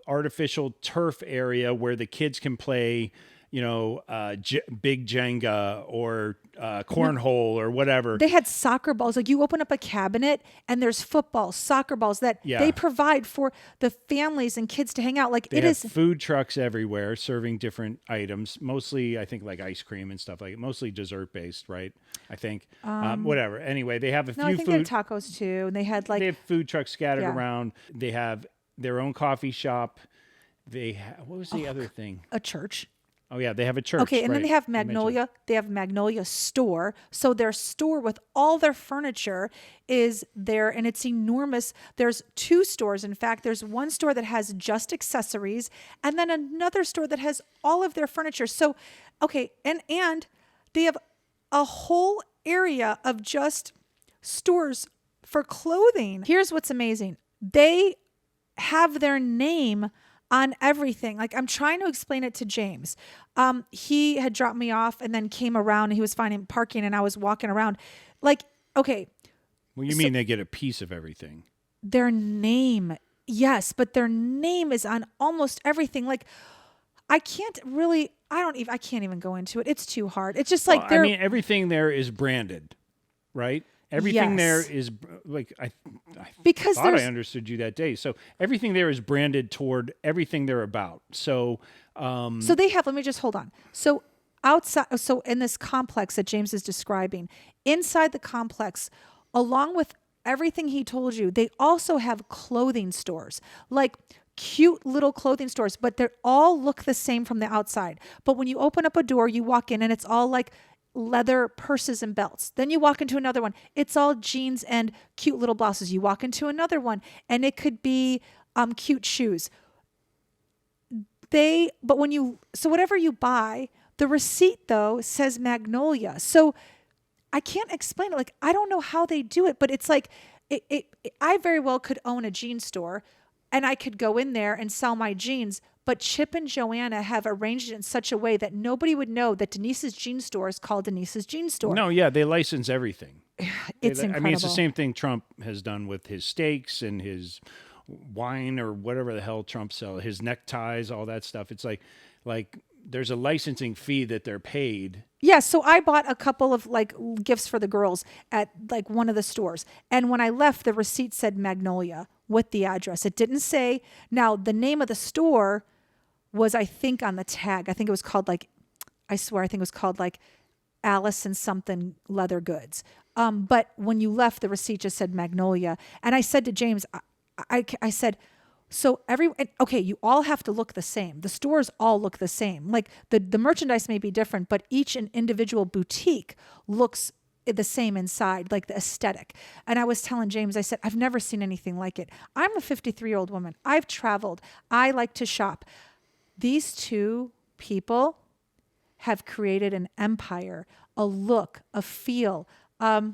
E: artificial turf area where the kids can play, big Jenga or cornhole or whatever.
D: They had soccer balls. Like you open up a cabinet and there's footballs, soccer balls that they provide for the families and kids to hang out. Like
E: they have food trucks everywhere serving different items, mostly I think like ice cream and stuff like it, mostly dessert based, right? I think whatever. Anyway, they have a few
D: I think
E: food
D: they had tacos too. And they had
E: they have food trucks scattered around. They have their own coffee shop. What was the other thing?
D: A church.
E: Oh yeah, they have a church.
D: Okay, and then they have Magnolia. They have Magnolia store. So their store with all their furniture is there, and it's enormous. There's 2 stores. In fact, there's one store that has just accessories, and then another store that has all of their furniture. So, okay, and they have a whole area of just stores for clothing. Here's what's amazing. They have their name on everything. Like I'm trying to explain it to James. He had dropped me off and then came around and he was finding parking and I was walking around. Like, okay.
E: Well, you mean they get a piece of everything?
D: Their name. Yes, but their name is on almost everything. Like I can't even go into it. It's too hard. It's just like
E: everything there is branded, right? Everything there is like I thought I understood you that day. So everything there is branded toward everything they're about. So
D: so they have. Let me just hold on. So outside, so in this complex that James is describing, inside the complex, along with everything he told you, they also have clothing stores, like cute little clothing stores, but they all look the same from the outside. But when you open up a door, you walk in, and it's all like leather purses and belts. Then you walk into another one. It's all jeans and cute little blouses. You walk into another one and it could be cute shoes. So whatever you buy, the receipt though says Magnolia. So I can't explain it. Like, I don't know how they do it, but it's like, I very well could own a jean store and I could go in there and sell my jeans. But Chip and Joanna have arranged it in such a way that nobody would know that Denise's jean store is called Denise's jean store.
E: No, yeah, they license everything.
D: It's incredible.
E: I mean, it's the same thing Trump has done with his steaks and his wine or whatever the hell Trump sells, his neckties, all that stuff. It's like there's a licensing fee that they're paid.
D: Yeah, so I bought a couple of like gifts for the girls at like one of the stores. And when I left, the receipt said Magnolia with the address. It didn't say, now the name of the store was, I think, on the tag. I think it was called like Alice and something leather goods. But when you left, the receipt just said Magnolia. And I said to James, I said, so you all have to look the same. The stores all look the same. Like the merchandise may be different, but each an individual boutique looks the same inside, like the aesthetic. And I was telling James, I said, I've never seen anything like it. I'm a 53-year-old woman. I've traveled. I like to shop. These 2 people have created an empire, a look, a feel. I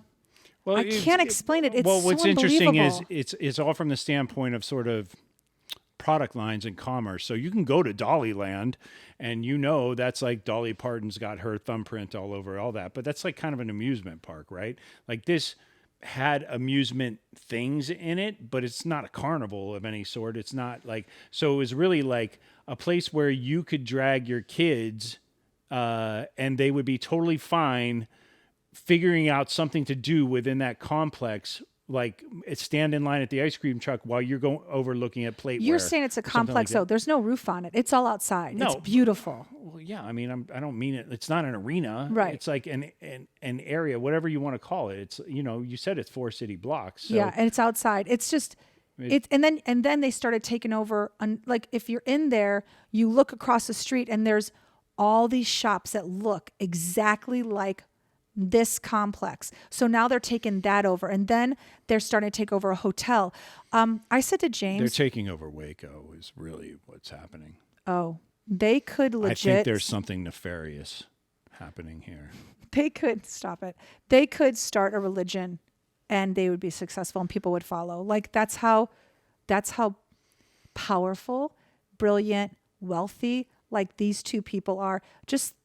D: can't explain it. It's
E: what's
D: so
E: interesting is
D: unbelievable.
E: it's all from the standpoint of sort of product lines and commerce. So you can go to Dollyland and that's like Dolly Parton's got her thumbprint all over all that, but that's like kind of an amusement park, right? Like this had amusement things in it, but it's not a carnival of any sort. It's not like, so it was really like a place where you could drag your kids and they would be totally fine figuring out something to do within that complex, like stand in line at the ice cream truck while you're going over looking at plateware.
D: You're saying it's a complex, though. There's no roof on it. It's all outside.
E: No,
D: it's beautiful.
E: Well, yeah. I mean, I don't mean it. It's not an arena.
D: Right.
E: It's like an area, whatever you want to call it. It's, you said it's 4 city blocks. So.
D: Yeah, and it's outside. It's just, And then they started taking over. Like if you're in there, you look across the street and there's all these shops that look exactly like this complex. So now they're taking that over, and then they're starting to take over a hotel. I said to James,
E: they're taking over Waco is really what's happening.
D: oh, they could legit.
E: I think there's something nefarious happening here.
D: They could stop it. They could start a religion and they would be successful and people would follow. Like that's how powerful, brilliant, wealthy, like these two people are. Just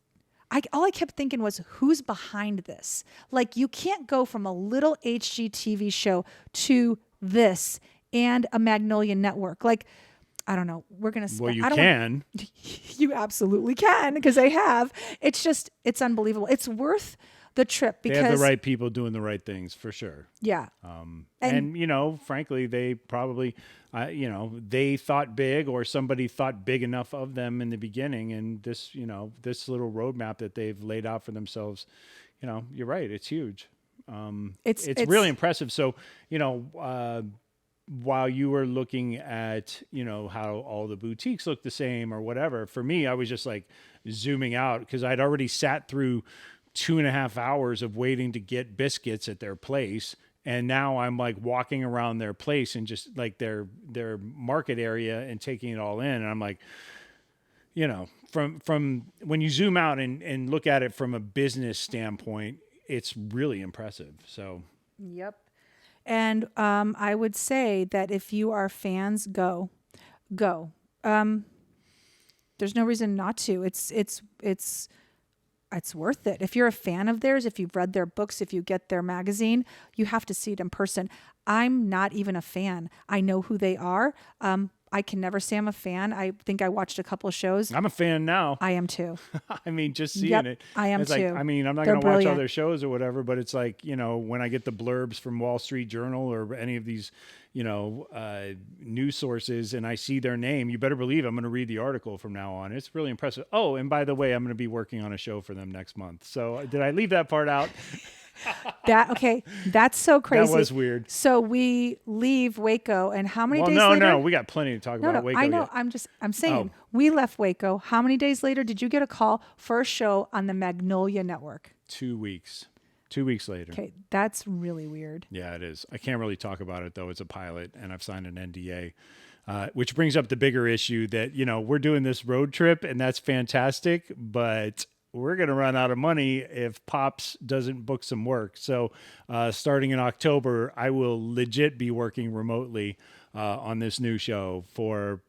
D: all I kept thinking was, who's behind this? Like you can't go from a little HGTV show to this and a Magnolia Network. Like, I don't know. We're going to
E: Well, you can.
D: You absolutely can, because they have. It's unbelievable. It's worth the trip because
E: they have the right people doing the right things for sure.
D: Yeah.
E: And you know, frankly, they probably, they thought big, or somebody thought big enough of them in the beginning. And this little roadmap that they've laid out for themselves, you're right. It's huge. It's really impressive. So, while you were looking at, how all the boutiques look the same or whatever, for me, I was just like zooming out because I'd already sat through 2.5 hours of waiting to get biscuits at their place. And now I'm like walking around their place and just like their market area and taking it all in. And I'm like, from when you zoom out and look at it from a business standpoint, it's really impressive. So,
D: yep. And I would say that if you are fans, go. There's no reason not to. It's worth it. If you're a fan of theirs, if you've read their books, if you get their magazine, you have to see it in person. I'm not even a fan. I know who they are. I can never say I'm a fan. I think I watched a couple of shows.
E: I'm a fan now.
D: I am too.
E: I mean, just seeing it.
D: I am
E: it's
D: too.
E: Like, I mean, I'm not going to watch other shows or whatever, but it's like, when I get the blurbs from Wall Street Journal or any of these, news sources and I see their name, you better believe I'm going to read the article from now on. It's really impressive. Oh, and by the way, I'm going to be working on a show for them next month. So did I leave that part out?
D: That's so crazy.
E: That was weird.
D: So we leave Waco, and how many days later?
E: No, we got plenty to talk about Waco.
D: I know.
E: Yet.
D: I'm saying we left Waco. How many days later did you get a call for a show on the Magnolia Network?
E: 2 weeks. 2 weeks later.
D: Okay, that's really weird.
E: Yeah, it is. I can't really talk about it though. It's a pilot, and I've signed an NDA. Which brings up the bigger issue that, we're doing this road trip, and that's fantastic, but we're going to run out of money if Pops doesn't book some work. So starting in October, I will legit be working remotely on this new show for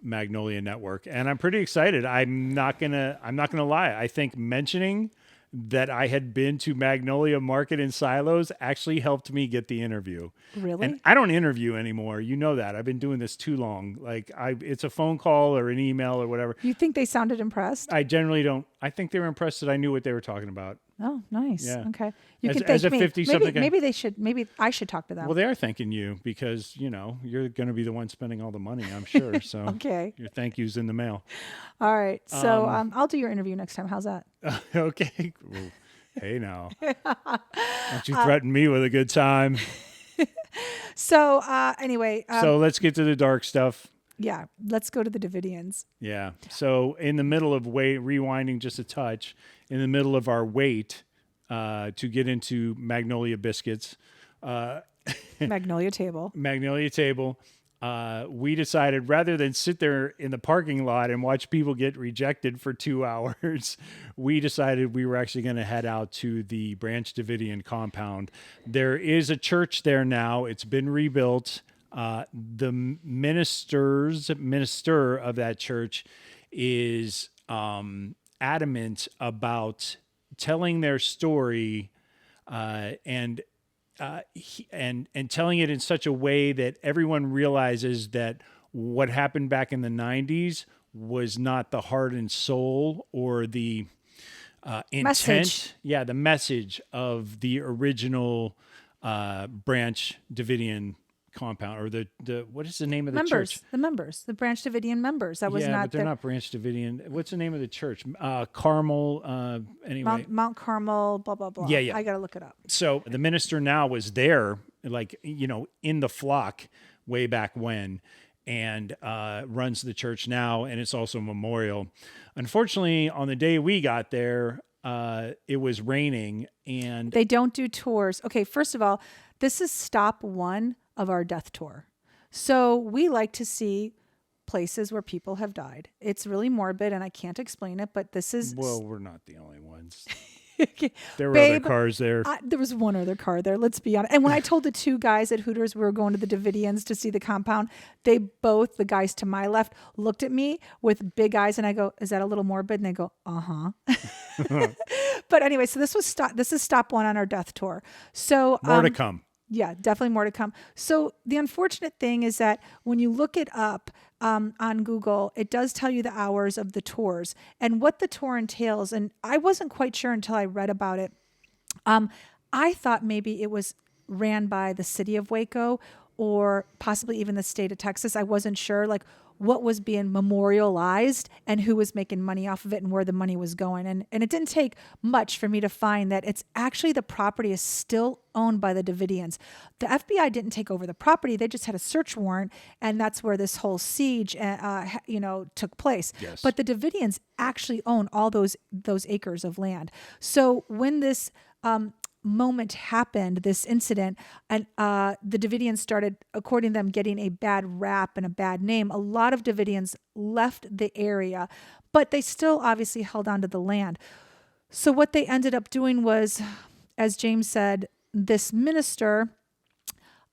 E: Magnolia Network. And I'm pretty excited. I'm not gonna lie. I think mentioning that I had been to Magnolia Market in Silos actually helped me get the interview.
D: Really?
E: And I don't interview anymore. You know that. I've been doing this too long. Like it's a phone call or an email or whatever.
D: You think they sounded impressed?
E: I generally don't. I think they were impressed that I knew what they were talking about.
D: Oh, nice.
E: Yeah.
D: Okay. You
E: as,
D: can
E: as
D: thank
E: a
D: me.
E: 50-something guy.
D: Maybe I should talk to them.
E: Well, they are thanking you because, you're going to be the one spending all the money, I'm sure. So
D: okay.
E: Your thank you's in the mail.
D: All right. So I'll do your interview next time. How's that?
E: Okay. Well, hey, now. Don't you threaten me with a good time.
D: So anyway.
E: So let's get to the dark stuff.
D: Yeah. Let's go to the Davidians.
E: Yeah. So in the middle of rewinding just a touch, in the middle of our wait to get into Magnolia biscuits.
D: Magnolia Table.
E: Magnolia Table. We decided rather than sit there in the parking lot and watch people get rejected for 2 hours, we decided we were actually going to head out to the Branch Davidian compound. There is a church there now. It's been rebuilt. The minister of that church is adamant about telling their story and telling it in such a way that everyone realizes that what happened back in the 90s was not the heart and soul or the intent.
D: Message.
E: Yeah, the message of the original Branch Davidian compound, or the what is the name of the church?
D: The Branch Davidian members. That was not.
E: But they're not Branch Davidian. What's the name of the church? Carmel. Anyway,
D: Mount Carmel. Blah blah blah.
E: Yeah.
D: I gotta look it up.
E: So the minister now was there, like in the flock way back when, and runs the church now, and it's also a memorial. Unfortunately, on the day we got there, it was raining, and
D: They don't do tours. Okay, first of all, this is stop one of our death tour. So we like to see places where people have died. It's really morbid, and I can't explain it, but this is...
E: well, we're not the only ones.
D: Okay.
E: There were
D: Babe,
E: other cars there.
D: there was one other car there, let's be honest. And when I told the two guys at Hooters we were going to the Davidians to see the compound, they both, the guys to my left, looked at me with big eyes, and I go, is that a little morbid? And they go, uh-huh. But anyway, so this is stop one on our death tour. So
E: More to come.
D: yeah, definitely more to come. So the unfortunate thing is that when you look it up on Google, it does tell you the hours of the tours and what the tour entails. And I wasn't quite sure until I read about it. I thought maybe it was ran by the city of Waco or possibly even the state of Texas. I wasn't sure like what was being memorialized and who was making money off of it and where the money was going. And it didn't take much for me to find that it's actually the property is still owned by the Davidians. The FBI didn't take over the property. They just had a search warrant. And that's where this whole siege, took place.
E: Yes.
D: But the Davidians actually own all those acres of land. So when this, moment happened, this incident, and the Davidians started, according to them, getting a bad rap and a bad name. A lot of Davidians left the area, but they still obviously held on to the land. So what they ended up doing was, as James said, this minister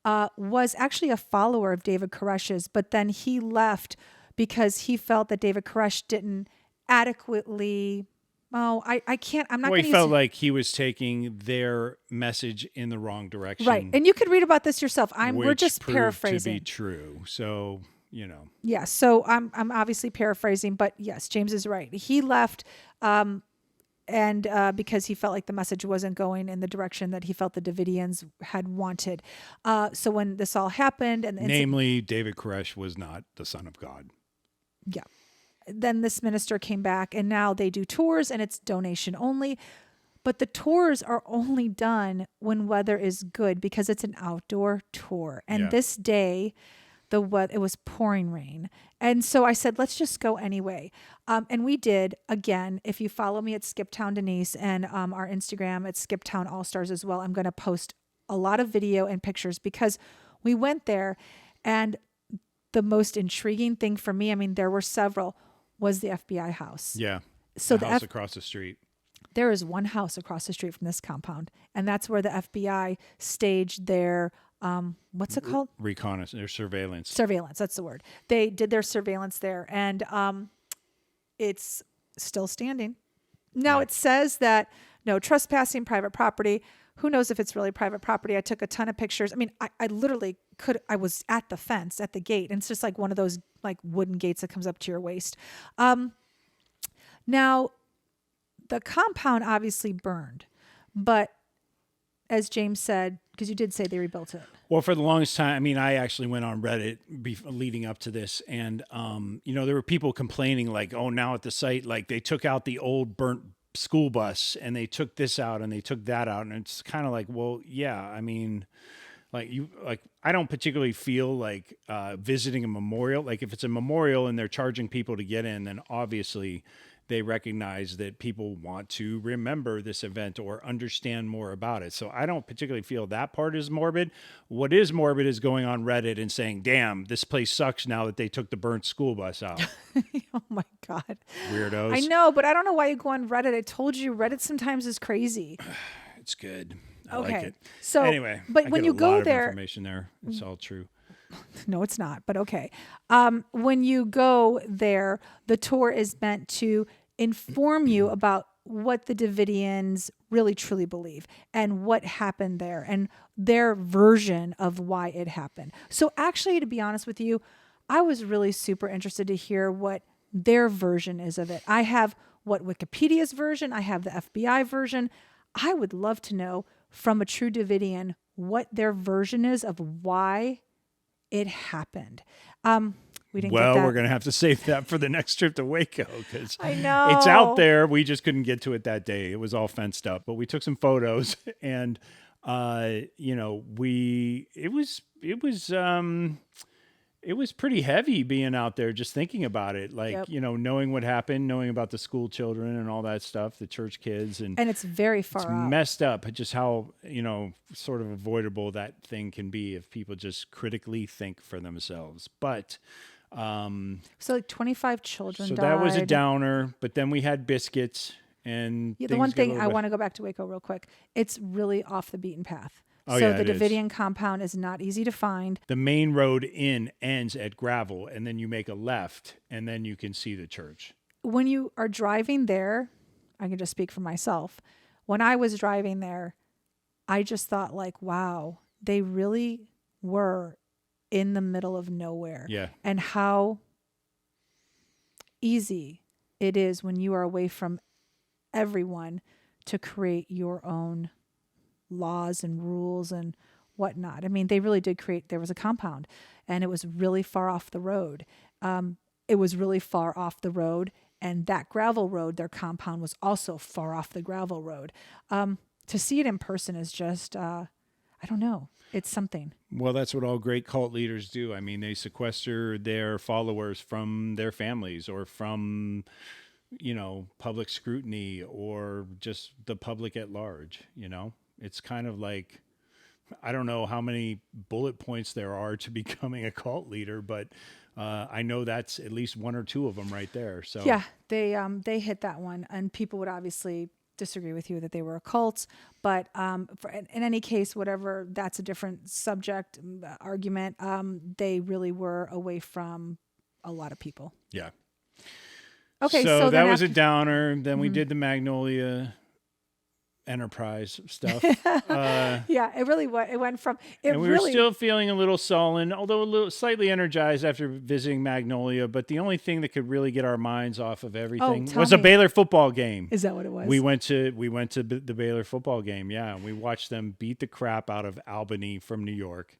D: was actually a follower of David Koresh's, but then he left because he felt that David Koresh didn't adequately... I can't, I'm not
E: Well,
D: going to
E: he felt like he was taking their message in the wrong direction.
D: Right. And you could read about this yourself. We're just
E: proved
D: paraphrasing.
E: to be true. So,
D: Yeah. So I'm obviously paraphrasing, but yes, James is right. He left, and because he felt like the message wasn't going in the direction that he felt the Davidians had wanted. So when this all happened,
E: namely, David Koresh was not the Son of God.
D: Yeah. Then this minister came back and now they do tours and it's donation only. But the tours are only done when weather is good because it's an outdoor tour. And this day, it was pouring rain. And so I said, let's just go anyway. And we did. Again, if you follow me at Skiptown Denise and our Instagram at Skiptown All Stars as well, I'm going to post a lot of video and pictures because we went there. And the most intriguing thing for me, I mean, there were several, was the FBI house.
E: Yeah.
D: So
E: the house across the street.
D: There is one house across the street from this compound, and that's where the FBI staged their, what's it called?
E: Reconnaissance, their surveillance.
D: Surveillance, that's the word. They did their surveillance there, and it's still standing. Now, it says that no trespassing, private property. Who knows if it's really private property? I took a ton of pictures. I mean, I literally I was at the fence, at the gate, and it's just like one of those like wooden gates that comes up to your waist. Now, the compound obviously burned, but as James said, because you did say they rebuilt it.
E: Well, for the longest time, I mean, I actually went on Reddit leading up to this, and there were people complaining like, "Oh, now at the site, like they took out the old burnt school bus and they took this out and they took that out," and it's kind of like, well, yeah, I mean, I don't particularly feel like visiting a memorial. Like if it's a memorial and they're charging people to get in, then obviously they recognize that people want to remember this event or understand more about it. So I don't particularly feel that part is morbid. What is morbid is going on Reddit and saying, damn, this place sucks now that they took the burnt school bus out.
D: Oh my God.
E: Weirdos.
D: I know, but I don't know why you go on Reddit. I told you Reddit sometimes is crazy.
E: It's good. I like it.
D: So
E: anyway,
D: but when you go there,
E: information there, it's all true.
D: No, it's not, but okay. When you go there, the tour is meant to inform you about what the Davidians really truly believe and what happened there and their version of why it happened. So actually, to be honest with you, I was really super interested to hear what their version is of it. I have what Wikipedia's version, I have the FBI version. I would love to know from a true Davidian what their version is of why it happened. We didn't get that.
E: We're going to have to save that for the next trip to Waco because
D: I know
E: it's out there. We just couldn't get to it that day. It was all fenced up, but we took some photos and You know, it was pretty heavy being out there just thinking about it. Like,
D: Yep.
E: you know, knowing what happened, knowing about the school children and all that stuff, the church kids. And
D: it's very
E: it's
D: far out.
E: messed up just how, you know, sort of avoidable that thing can be if people just critically think for themselves. But,
D: So like 25 children
E: so
D: died.
E: that was a downer, but then we had biscuits and
D: Yeah, the
E: things
D: one
E: got a
D: thing
E: little
D: I
E: bit-
D: want to go back to Waco real quick. It's really off the beaten path.
E: Oh,
D: so
E: yeah,
D: the
E: it is.
D: Davidian compound is not easy to find.
E: The main road in ends at gravel, and then you make a left, and then you can see the church.
D: When you are driving there, I can just speak for myself. When I was driving there, I just thought like, wow, they really were in the middle of nowhere.
E: Yeah.
D: And how easy it is when you are away from everyone to create your own laws and rules and whatnot. I mean, they really did there was a compound and it was really far off the road. And that gravel road, their compound was also far off the gravel road. To see it in person is just, I don't know. It's something.
E: Well, that's what all great cult leaders do. I mean, they sequester their followers from their families or from, you know, public scrutiny or just the public at large, you know? It's kind of like, I don't know how many bullet points there are to becoming a cult leader, but I know that's at least one or two of them right there. So
D: Yeah, they hit that one, and people would obviously disagree with you that they were a cult, but in any case, whatever, that's a different subject argument. They really were away from a lot of people.
E: yeah.
D: Okay,
E: so
D: so
E: that
D: then
E: was a
D: after-
E: downer. Then we did the Magnolia Enterprise stuff.
D: Yeah, it really was. It went from
E: And we were still feeling a little sullen, although a little slightly energized after visiting Magnolia. But the only thing that could really get our minds off of everything
D: tell
E: was a
D: me.
E: Baylor football game.
D: Is that what it was?
E: We went to the Baylor football game. Yeah, and we watched them beat the crap out of Albany from New York.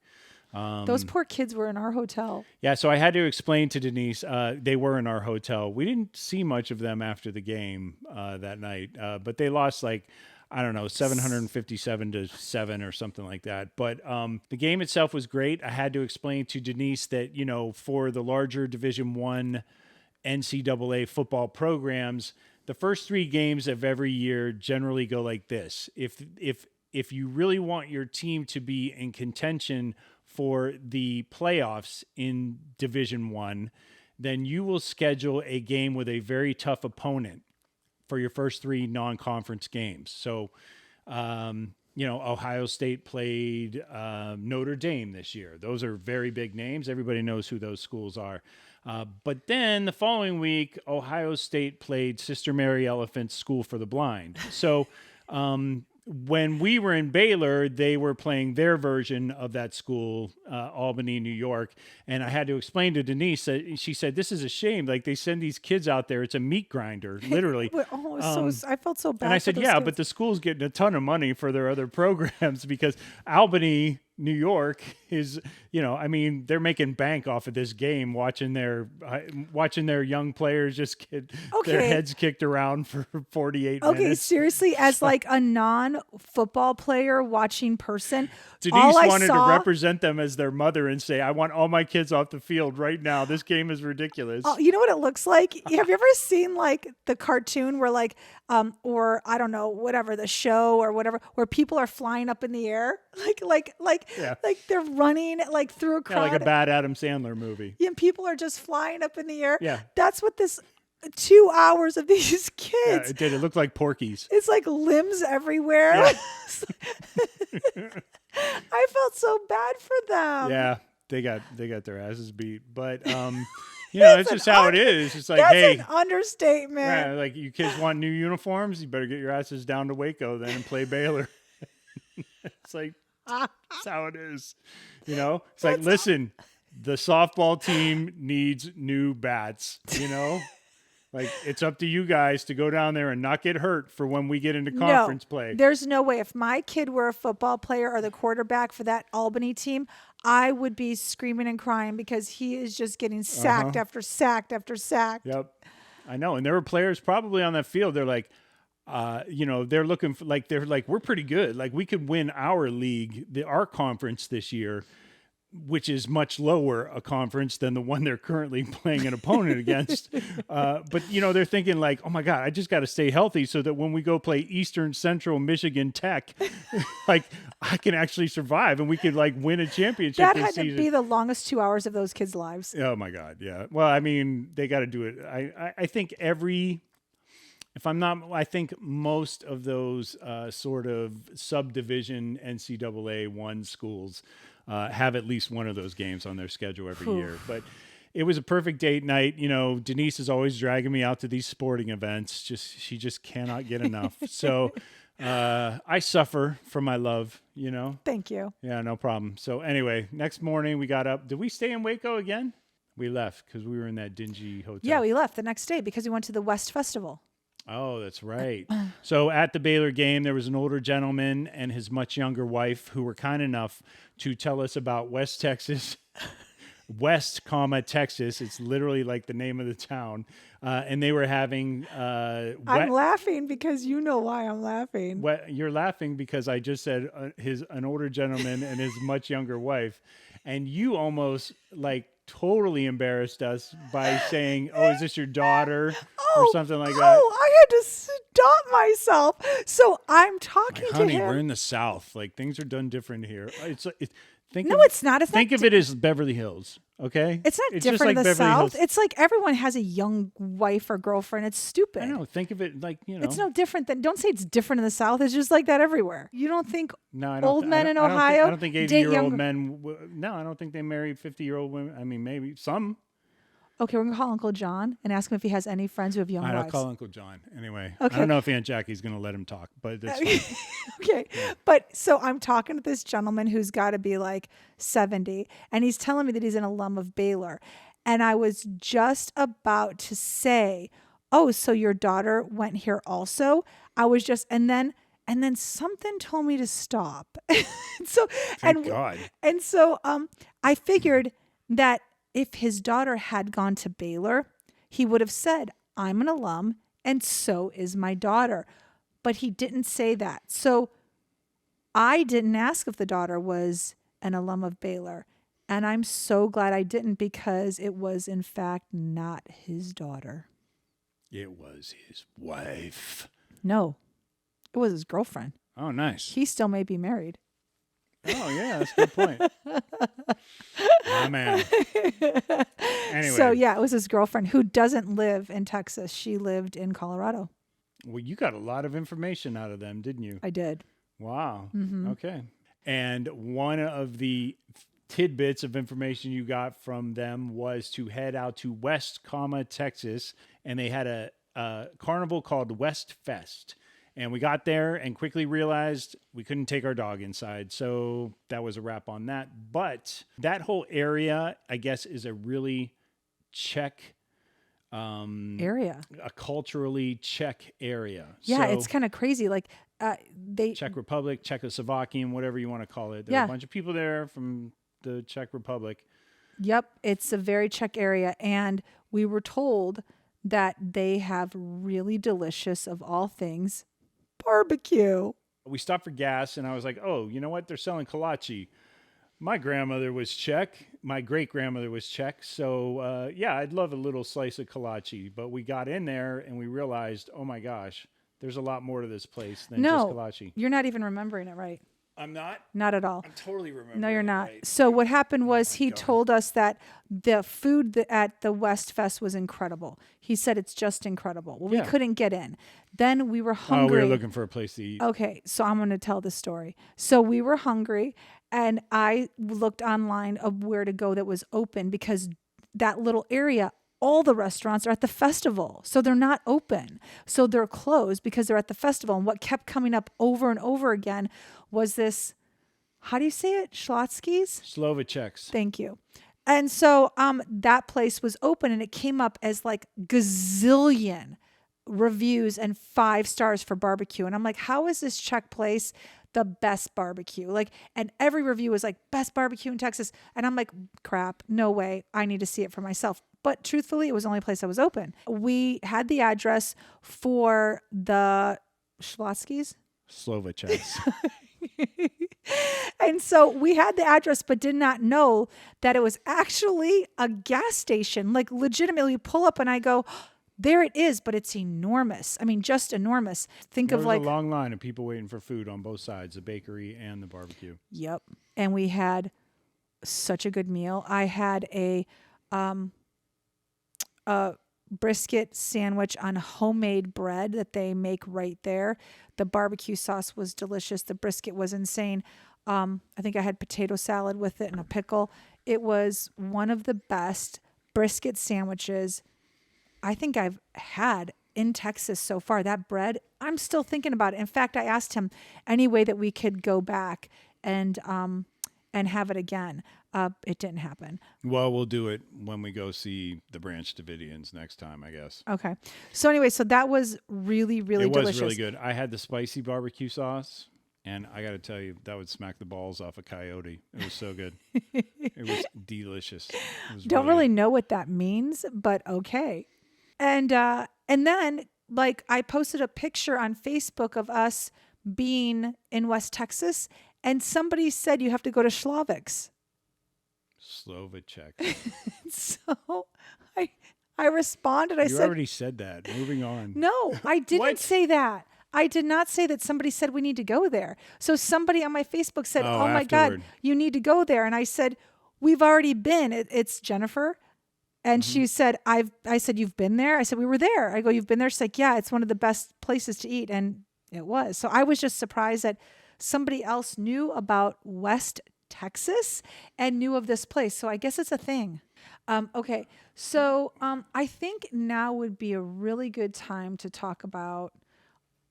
D: Those poor kids were in our hotel.
E: Yeah, so I had to explain to Denise. They were in our hotel. We didn't see much of them after the game that night, but they lost like, I don't know, 757-7 or something like that. But the game itself was great. I had to explain to Denise that, you know, for the larger Division I NCAA football programs, the first 3 games of every year generally go like this. If you really want your team to be in contention for the playoffs in Division I, then you will schedule a game with a very tough opponent for your first 3 non-conference games. So, you know, Ohio State played Notre Dame this year. Those are very big names. Everybody knows who those schools are. But then the following week, Ohio State played Sister Mary Elephant's School for the Blind. So when we were in Baylor, they were playing their version of that school, Albany, New York. And I had to explain to Denise that she said, this is a shame. Like, they send these kids out there. It's a meat grinder, literally.
D: Oh, it was so I felt so bad.
E: And I
D: for
E: said,
D: those
E: yeah,
D: kids.
E: but the school's getting a ton of money for their other programs because Albany, New York is, you know, I mean, they're making bank off of this game, watching their young players just get their
D: Okay.
E: heads kicked around for 48
D: Okay,
E: minutes.
D: seriously, as like a non-football player watching person,
E: Denise
D: all I
E: wanted
D: saw,
E: to represent them as their mother and say, I want all my kids off the field right now. This game is ridiculous.
D: Oh, you know what it looks like? Have you ever seen like the cartoon where like, or I don't know, whatever, the show or whatever, where people are flying up in the air,
E: Yeah.
D: like they're running like through a
E: Yeah,
D: crowd.
E: like a bad Adam Sandler movie.
D: And people are just flying up in the air.
E: Yeah.
D: That's what this 2 hours of these
E: Yeah,
D: kids.
E: it did. It looked like Porky's.
D: It's like limbs everywhere.
E: Yeah.
D: I felt so bad for them.
E: Yeah, they got their asses beat. But you know, it's just how it is. It's like,
D: That's
E: hey,
D: an understatement.
E: yeah, like you kids want new uniforms, you better get your asses down to Waco then and play Baylor. It's like that's how it is. You know? It's like, listen, the softball team needs new bats, you know? Like, it's up to you guys to go down there and not get hurt for when we get into conference play.
D: There's no way. If my kid were a football player or the quarterback for that Albany team, I would be screaming and crying because he is just getting sacked after sacked after sacked.
E: Yep. I know. And there were players probably on that field. They're like, they're looking for they're like, we're pretty good. Like we could win our league, our conference this year, which is much lower a conference than the one they're currently playing an opponent against. But they're thinking like, oh my God, I just got to stay healthy so that when we go play Eastern Central Michigan Tech, like I can actually survive and we could like win a championship
D: That
E: this
D: had to
E: season.
D: be the longest 2 hours of those kids' lives.
E: Oh my God. Yeah. Well, I mean, they got to do it. I think I think most of those sort of subdivision NCAA 1 schools have at least one of those games on their schedule every year. But it was a perfect date night. Denise is always dragging me out to these sporting events. She just cannot get enough. So I suffer for my love,
D: Thank you.
E: Yeah, no problem. So anyway, next morning we got up. Did we stay in Waco again? We left because we were in that dingy hotel.
D: Yeah, we left the next day because we went to the West Festival.
E: Oh, that's right. So at the Baylor game, there was an older gentleman and his much younger wife who were kind enough to tell us about West Texas, Texas. It's literally like the name of the town. And they were having...
D: I'm laughing because you know why I'm laughing.
E: You're laughing because I just said an older gentleman and his much younger wife. And you almost totally embarrassed us by saying, "Oh, is this your daughter?" or something like that.
D: Oh, I had to stop myself. So I'm talking to
E: Honey,
D: him.
E: we're in the South. Like things are done different here. It's
D: not.
E: Think of it as Beverly Hills. Okay,
D: It's not
E: just
D: different in the
E: Beverly
D: South.
E: Hills.
D: It's like everyone has a young wife or girlfriend. It's stupid.
E: I know. Think of it like
D: It's no different than. Don't say it's different in the South. It's just like that everywhere. You don't think
E: No, I don't,
D: old
E: I
D: men
E: don't-
D: in
E: I don't think-
D: Ohio
E: I don't think
D: date
E: 80-year-old
D: younger-
E: men. No, I don't think they marry 50-year-old women. I mean, maybe some.
D: Okay, we're gonna call Uncle John and ask him if he has any friends who have young
E: All right, I'll
D: wives.
E: call Uncle John. Anyway,
D: Okay.
E: I don't know if Aunt Jackie's going to let him talk, but that's fine.
D: Okay. But so I'm talking to this gentleman who's got to be like 70, and he's telling me that he's an alum of Baylor. And I was just about to say, "Oh, so your daughter went here also?" I was just, and then something told me to stop. So,
E: Thank God.
D: And so I figured that if his daughter had gone to Baylor, he would have said, "I'm an alum and so is my daughter." But he didn't say that. So I didn't ask if the daughter was an alum of Baylor. And I'm so glad I didn't because it was in fact not his daughter.
E: It was his wife.
D: No, it was his girlfriend.
E: Oh, nice.
D: He still may be married.
E: Oh, yeah, that's a good point. Oh, man. Anyway.
D: So yeah, it was his girlfriend who doesn't live in Texas. She lived in Colorado.
E: Well, you got a lot of information out of them, didn't you?
D: I did.
E: Wow.
D: Mm-hmm.
E: Okay. And one of the tidbits of information you got from them was to head out to West, Texas, and they had a carnival called West Fest. And we got there and quickly realized we couldn't take our dog inside. So that was a wrap on that. But that whole area, I guess, is a really Czech
D: Area.
E: a culturally Czech area.
D: Yeah,
E: So
D: it's kind of crazy. Like they
E: Czech Republic, Czechoslovakian, whatever you want to call it. There
D: Yeah.
E: are a bunch of people there from the Czech Republic.
D: Yep, it's a very Czech area, and we were told that they have really delicious, of all things, barbecue.
E: We stopped for gas, and I was like, oh, you know what? They're selling kolache. My grandmother was Czech. My great-grandmother was Czech. So, yeah, I'd love a little slice of kolache. But we got in there, and we realized, oh, my gosh, there's a lot more to this place than just
D: No,
E: kolache.
D: you're not even remembering it right.
E: I'm not?
D: Not at all.
E: I'm totally remembering.
D: No, you're
E: it
D: not.
E: right.
D: So what happened was he
E: God.
D: told us that the food at the West Fest was incredible. He said it's just incredible. Well,
E: Yeah.
D: we couldn't get in. Then we were
E: Oh,
D: hungry.
E: we were looking for a place to eat.
D: Okay, so I'm going to tell the story. So we were hungry, and I looked online of where to go that was open because that little area, all the restaurants are at the festival. So they're not open. So they're closed because they're at the festival. And what kept coming up over and over again was this, how do you say it? Schlotsky's?
E: Slovaceks.
D: Thank you. And so that place was open, and it came up as like gazillion reviews and 5 stars for barbecue. And I'm like, how is this Czech place the best barbecue? Like, and every review was like, best barbecue in Texas. And I'm like, crap, no way. I need to see it for myself. But truthfully, it was the only place that was open. We had the address for the Schlotsky's.
E: Slovaceks.
D: And so we had the address, but did not know that it was actually a gas station. Like legitimately pull up and I go, there it is, but it's enormous. I mean, just enormous. Think
E: There
D: of
E: was
D: like
E: a long line of people waiting for food on both sides, the bakery and the barbecue.
D: Yep. And we had such a good meal. I had a brisket sandwich on homemade bread that they make right there. The barbecue sauce was delicious. The brisket was insane. I think I had potato salad with it and a pickle. It was one of the best brisket sandwiches I think I've had in Texas so far. That bread, I'm still thinking about it. In fact, I asked him any way that we could go back and have it again. It didn't happen.
E: Well, we'll do it when we go see the Branch Davidians next time, I guess.
D: Okay. So anyway, so that was really, really delicious.
E: It was really good. I had the spicy barbecue sauce, and I got to tell you, that would smack the balls off a coyote. It was so good. It was delicious. It was
D: Don't really
E: good.
D: know what that means, but okay. And then like I posted a picture on Facebook of us being in West Texas, and somebody said you have to go to Slavik's.
E: Slovacek.
D: So I responded. I
E: You
D: said,
E: already said that. Moving on.
D: no, I didn't
E: What?
D: say that. I did not say that. Somebody said we need to go there. So somebody on my Facebook said,
E: Oh,
D: oh my God,
E: afterward.
D: you need to go there. And I said, we've already been. It's Jennifer. And she said, I said, you've been there? I said, we were there. I go, you've been there? She's like, yeah, it's one of the best places to eat. And it was. So I was just surprised that somebody else knew about West Texas and knew of this place. So I guess it's a thing. Okay. So I think now would be a really good time to talk about,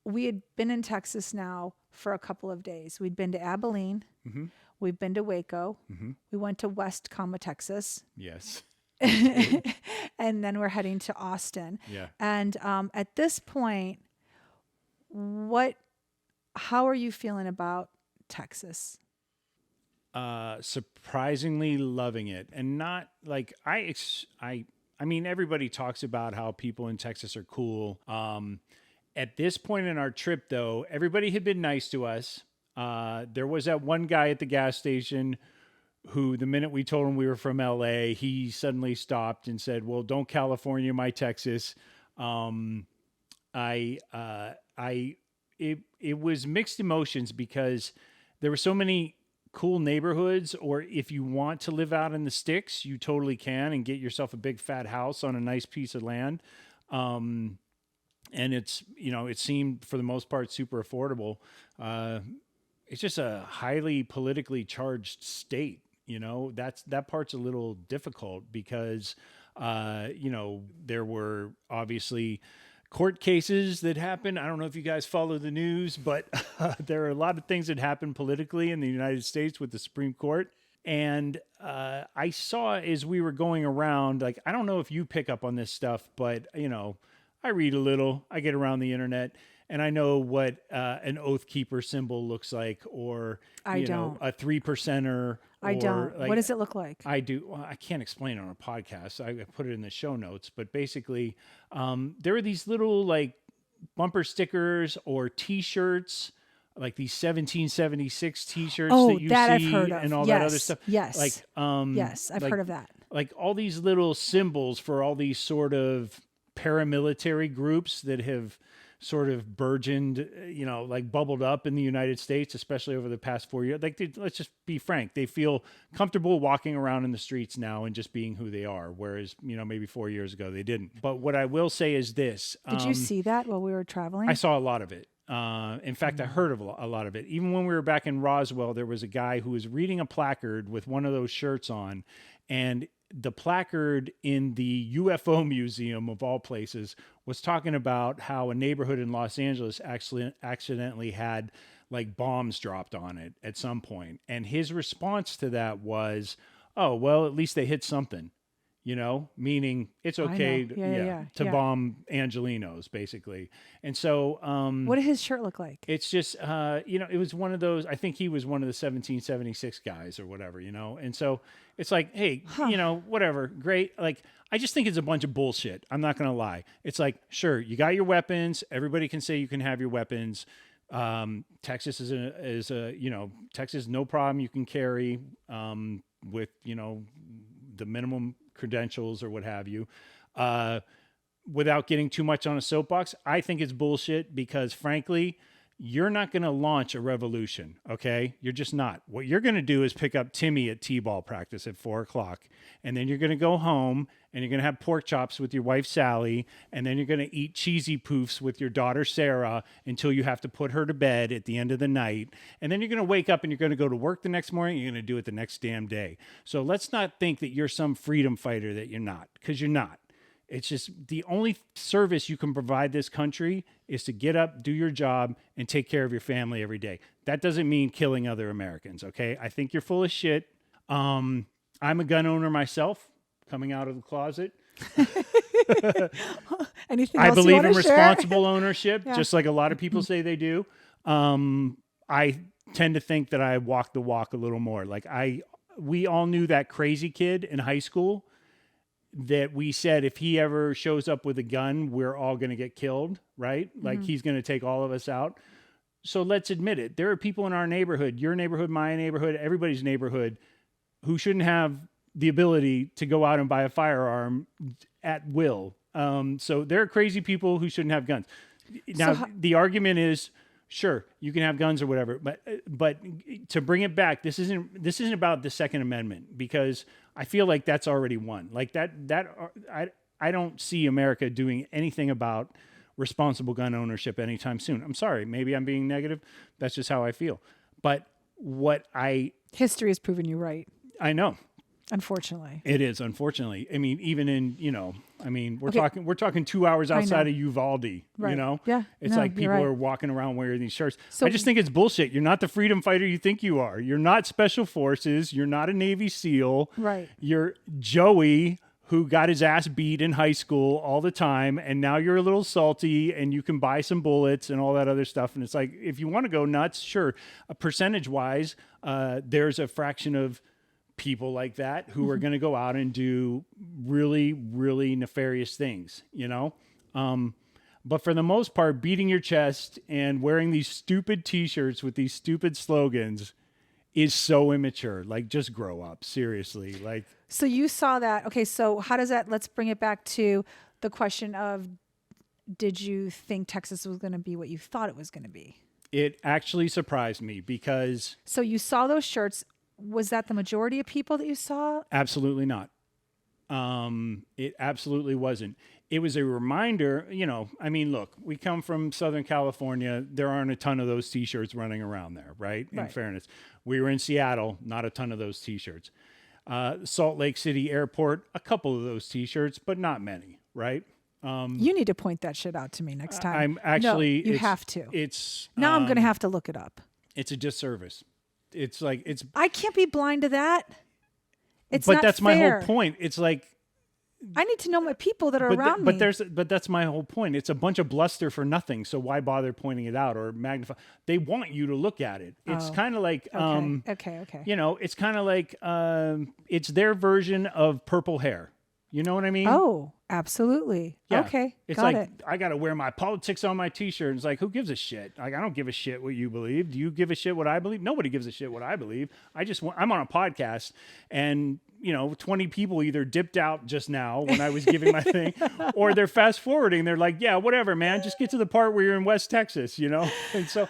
D: we had been in Texas now for a couple of days. We'd been to Abilene.
E: Mm-hmm.
D: We've been to Waco.
E: Mm-hmm.
D: We went to West, Texas.
E: Yes.
D: And then we're heading to Austin.
E: Yeah.
D: And at this point, how are you feeling about Texas?
E: Surprisingly loving it, and not like I mean, everybody talks about how people in Texas are cool. At this point in our trip, though, everybody had been nice to us. There was that one guy at the gas station who, the minute we told him we were from LA, he suddenly stopped and said, "Well, don't California my Texas." It was mixed emotions because there were so many cool neighborhoods, or if you want to live out in the sticks, you totally can and get yourself a big fat house on a nice piece of land. And it's, it seemed for the most part super affordable. It's just a highly politically charged state. That part's a little difficult because, there were obviously court cases that happened. I don't know if you guys follow the news, but there are a lot of things that happen politically in the United States with the Supreme Court. And I saw as we were going around, like, I don't know if you pick up on this stuff, but, I read a little, I get around the internet, and I know what an Oath Keeper symbol looks like, or,
D: I don't.
E: a 3%er.
D: I don't. What does it look like?
E: I do. Well, I can't explain it on a podcast. I put it in the show notes, but basically, there are these little like bumper stickers or T-shirts, like these 1776 T-shirts that you see
D: I've heard of.
E: and all
D: Yes.
E: that other stuff.
D: Yes.
E: Like,
D: yes, I've heard of that.
E: Like all these little symbols for all these sort of paramilitary groups that have sort of burgeoned, like bubbled up in the United States, especially over the past 4 years. Like, let's just be frank, they feel comfortable walking around in the streets now and just being who they are, whereas, maybe 4 years ago they didn't. But what I will say is this.
D: Did you see that while we were traveling?
E: I saw a lot of it. In fact, I heard of a lot of it. Even when we were back in Roswell, there was a guy who was reading a placard with one of those shirts on, and the placard in the UFO Museum of all places was talking about how a neighborhood in Los Angeles actually accidentally had like bombs dropped on it at some point. And his response to that was, oh, well, at least they hit something. meaning it's
D: I
E: okay
D: know. Yeah,
E: to
D: yeah.
E: bomb Angelinos, basically. And so
D: What did his shirt look like?
E: it's just, it was one of those, I think he was one of the 1776 guys or whatever, And so it's like, hey, whatever, great. Like, I just think it's a bunch of bullshit. I'm not going to lie. It's like, sure, you got your weapons. Everybody can say you can have your weapons. Texas Texas, no problem. You can carry, with, the minimum credentials or what have you. Without getting too much on a soapbox, I think it's bullshit because frankly, you're not going to launch a revolution. Okay. You're just not. What you're going to do is pick up Timmy at T-ball practice at 4:00. And then you're going to go home and you're going to have pork chops with your wife, Sally. And then you're going to eat cheesy poofs with your daughter, Sarah, until you have to put her to bed at the end of the night. And then you're going to wake up and you're going to go to work the next morning. You're going to do it the next damn day. So let's not think that you're some freedom fighter that you're not, because you're not. It's just the only service you can provide this country is to get up, do your job, and take care of your family every day. That doesn't mean killing other Americans, okay? I think you're full of shit. I'm a gun owner myself, coming out of the closet.
D: Anything
E: I
D: else
E: believe
D: you
E: in
D: want to share?
E: responsible ownership,
D: Yeah.
E: just like a lot of people say they do. I tend to think that I walk the walk a little more. Like we all knew that crazy kid in high school that we said if he ever shows up with a gun, we're all going to get killed, right? Like he's going to take all of us out. So let's admit it. There are people in our neighborhood, your neighborhood, my neighborhood, everybody's neighborhood, who shouldn't have the ability to go out and buy a firearm at will. So there are crazy people who shouldn't have guns. Now, the argument is, sure, you can have guns or whatever, but to bring it back, this isn't about the Second Amendment, because I feel like that's already won. Like I don't see America doing anything about responsible gun ownership anytime soon. I'm sorry, maybe I'm being negative. That's just how I feel. But
D: History has proven you right.
E: I know.
D: Unfortunately.
E: It is, unfortunately. I mean, even in, we're
D: Okay.
E: we're talking 2 hours outside
D: know.
E: of Uvalde,
D: Right. Yeah.
E: It's
D: No,
E: like
D: you're
E: people
D: right.
E: are walking around wearing these shirts.
D: So-
E: I just think it's bullshit. You're not the freedom fighter you think you are. You're not special forces. You're not a Navy SEAL.
D: Right.
E: You're Joey, who got his ass beat in high school all the time. And now you're a little salty and you can buy some bullets and all that other stuff. And it's like, if you want to go nuts, sure. Percentage wise, there's a fraction of people like that who are going to go out and do really, really nefarious things, But for the most part, beating your chest and wearing these stupid T-shirts with these stupid slogans is so immature. Like, just grow up, seriously. Like,
D: So you saw that. Okay, so how does that, let's bring it back to the question of, did you think Texas was going to be what you thought it was going to be?
E: it actually surprised me because
D: So you saw those shirts. Was that the majority of people that you saw?
E: absolutely not. It absolutely wasn't. It was a reminder, I mean, look, we come from Southern California. There aren't a ton of those T-shirts running around there, right? In fairness. We were in Seattle, not a ton of those T-shirts. Salt Lake City Airport, a couple of those T-shirts, but not many, right?
D: You need to point that shit out to me next time.
E: I'm actually...
D: No, you have to.
E: It's...
D: Now I'm going to have to look it up.
E: It's a disservice. It's like... it's.
D: I can't be blind to that. It's
E: but
D: not
E: that's
D: fair.
E: my whole point. It's like...
D: I need to know my people that are around me.
E: But that's my whole point. It's a bunch of bluster for nothing. So why bother pointing it out or magnify? They want you to look at it. It's kind of like,
D: Okay.
E: it's kind of like, it's their version of purple hair. You know what I mean?
D: Oh, absolutely.
E: Yeah.
D: Okay.
E: It's
D: got
E: like,
D: it.
E: I got to wear my politics on my T-shirt. It's like, who gives a shit? Like, I don't give a shit what you believe. Do you give a shit what I believe? Nobody gives a shit what I believe. I'm on a podcast and, 20 people either dipped out just now when I was giving my thing, or they're fast forwarding. They're like, yeah, whatever, man, just get to the part where you're in West Texas, And so,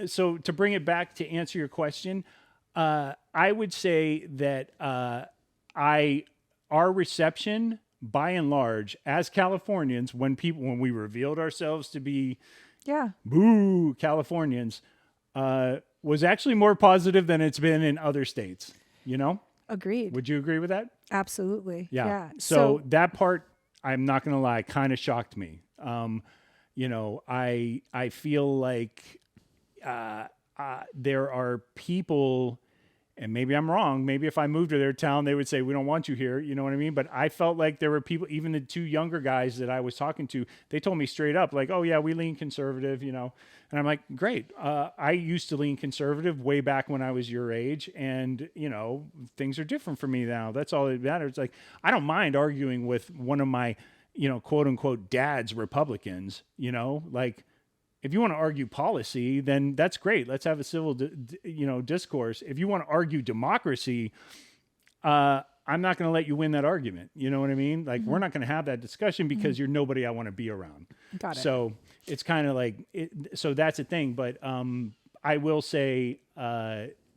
E: so to bring it back to answer your question, I would say that, our reception by and large as Californians, when we revealed ourselves to be boo Californians, was actually more positive than it's been in other states,
D: Agreed.
E: Would you agree with that?
D: Absolutely.
E: Yeah. So that part, I'm not going to lie, kind of shocked me. I feel like there are people And maybe I'm wrong. Maybe if I moved to their town, they would say, we don't want you here. You know what I mean? But I felt like there were people, even the two younger guys that I was talking to, they told me straight up, like, oh, yeah, we lean conservative, you know. And I'm like, great. I used to lean conservative way back when I was your age. And, you know, things are different for me now. That's all that matters. Like, I don't mind arguing with one of my, you know, quote unquote, dad's Republicans, you know, like, if you want to argue policy, then that's great. Let's have a civil, discourse. If you want to argue democracy, I'm not going to let you win that argument. You know what I mean? Like, we're not going to have that discussion because you're nobody I want to be around.
D: Got it.
E: So it's kind of like, so that's a thing. But I will say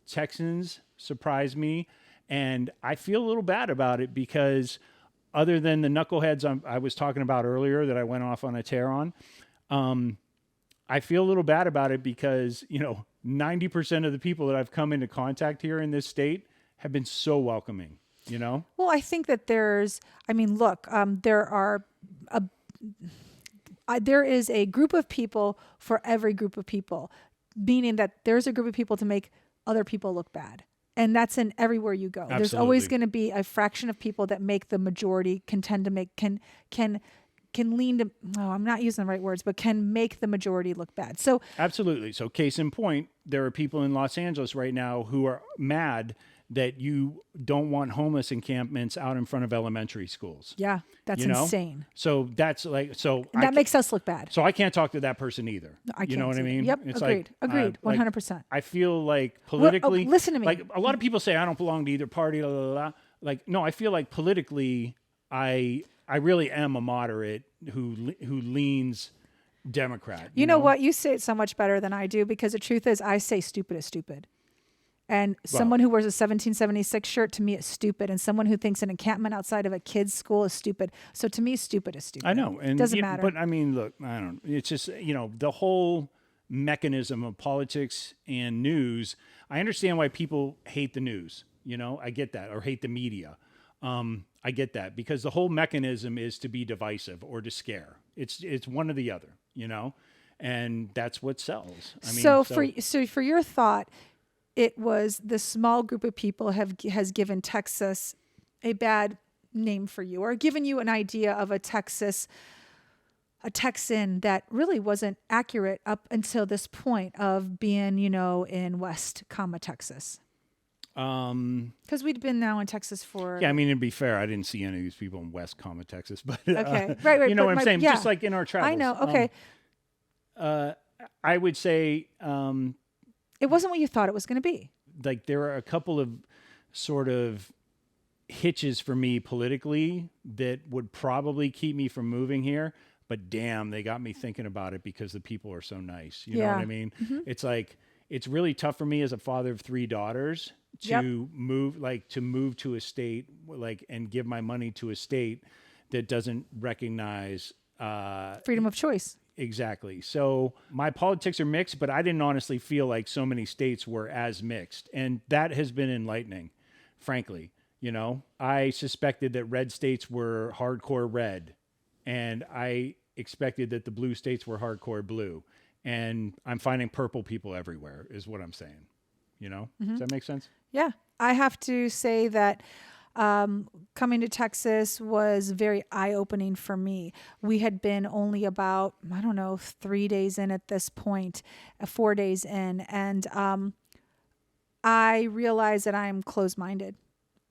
E: Texans surprised me. And I feel a little bad about it because other than the knuckleheads I was talking about earlier that I went off on a tear on, I feel a little bad about it because, 90% of the people that I've come into contact here in this state have been so welcoming, you know?
D: Well, I think that there is a group of people for every group of people, meaning that there's a group of people to make other people look bad. And that's in everywhere you go.
E: Absolutely.
D: There's always going to be a fraction of people that make the majority, can lean to, I'm not using the right words, but can make the majority look bad. So
E: absolutely. So case in point, there are people in Los Angeles right now who are mad that you don't want homeless encampments out in front of elementary schools.
D: yeah, that's insane.
E: So that's like,
D: That makes us look bad.
E: So I can't talk to that person either.
D: I
E: You know
D: can't
E: what I
D: see
E: mean?
D: that. Yep,
E: It's
D: agreed,
E: like,
D: 100%.
E: I feel like politically,
D: listen to me.
E: Like a lot of people say I don't belong to either party. Blah, blah, blah. Like, no, I feel like politically, I really am a moderate who leans Democrat.
D: You know what? You say it so much better than I do because the truth is I say stupid is stupid. And someone who wears a 1776 shirt to me is stupid. And someone who thinks an encampment outside of a kid's school is stupid. So to me, stupid is stupid.
E: I know. And
D: doesn't matter.
E: But I mean, look, I don't, it's just, the whole mechanism of politics and news. I understand why people hate the news. I get that, or hate the media. I get that because the whole mechanism is to be divisive or to scare. It's one or the other, and that's what sells. I mean,
D: so for your thought, it was the small group of people has given Texas a bad name for you, or given you an idea of a Texan that really wasn't accurate up until this point of being, in West, Texas. Because we'd been now in Texas for.
E: Yeah, I mean, to be fair, I didn't see any of these people in West, Texas, but
D: okay, right.
E: You know what I'm saying?
D: Yeah.
E: Just like in our travels.
D: I know. Okay.
E: I would say
D: it wasn't what you thought it was going to be.
E: Like there are a couple of sort of hitches for me politically that would probably keep me from moving here. But damn, they got me thinking about it because the people are so nice. You know what I mean? Mm-hmm. It's like it's really tough for me as a father of 3 daughters to move to a state and give my money to a state that doesn't recognize
D: freedom of choice.
E: Exactly. So my politics are mixed, but I didn't honestly feel like so many states were as mixed. And that has been enlightening, frankly. I suspected that red states were hardcore red, and I expected that the blue states were hardcore blue. And I'm finding purple people everywhere is what I'm saying. Mm-hmm. Does that make sense?
D: Yeah. I have to say that coming to Texas was very eye-opening for me. We had been only about, 3 days in at this point, 4 days in. And I realized that I'm closed-minded,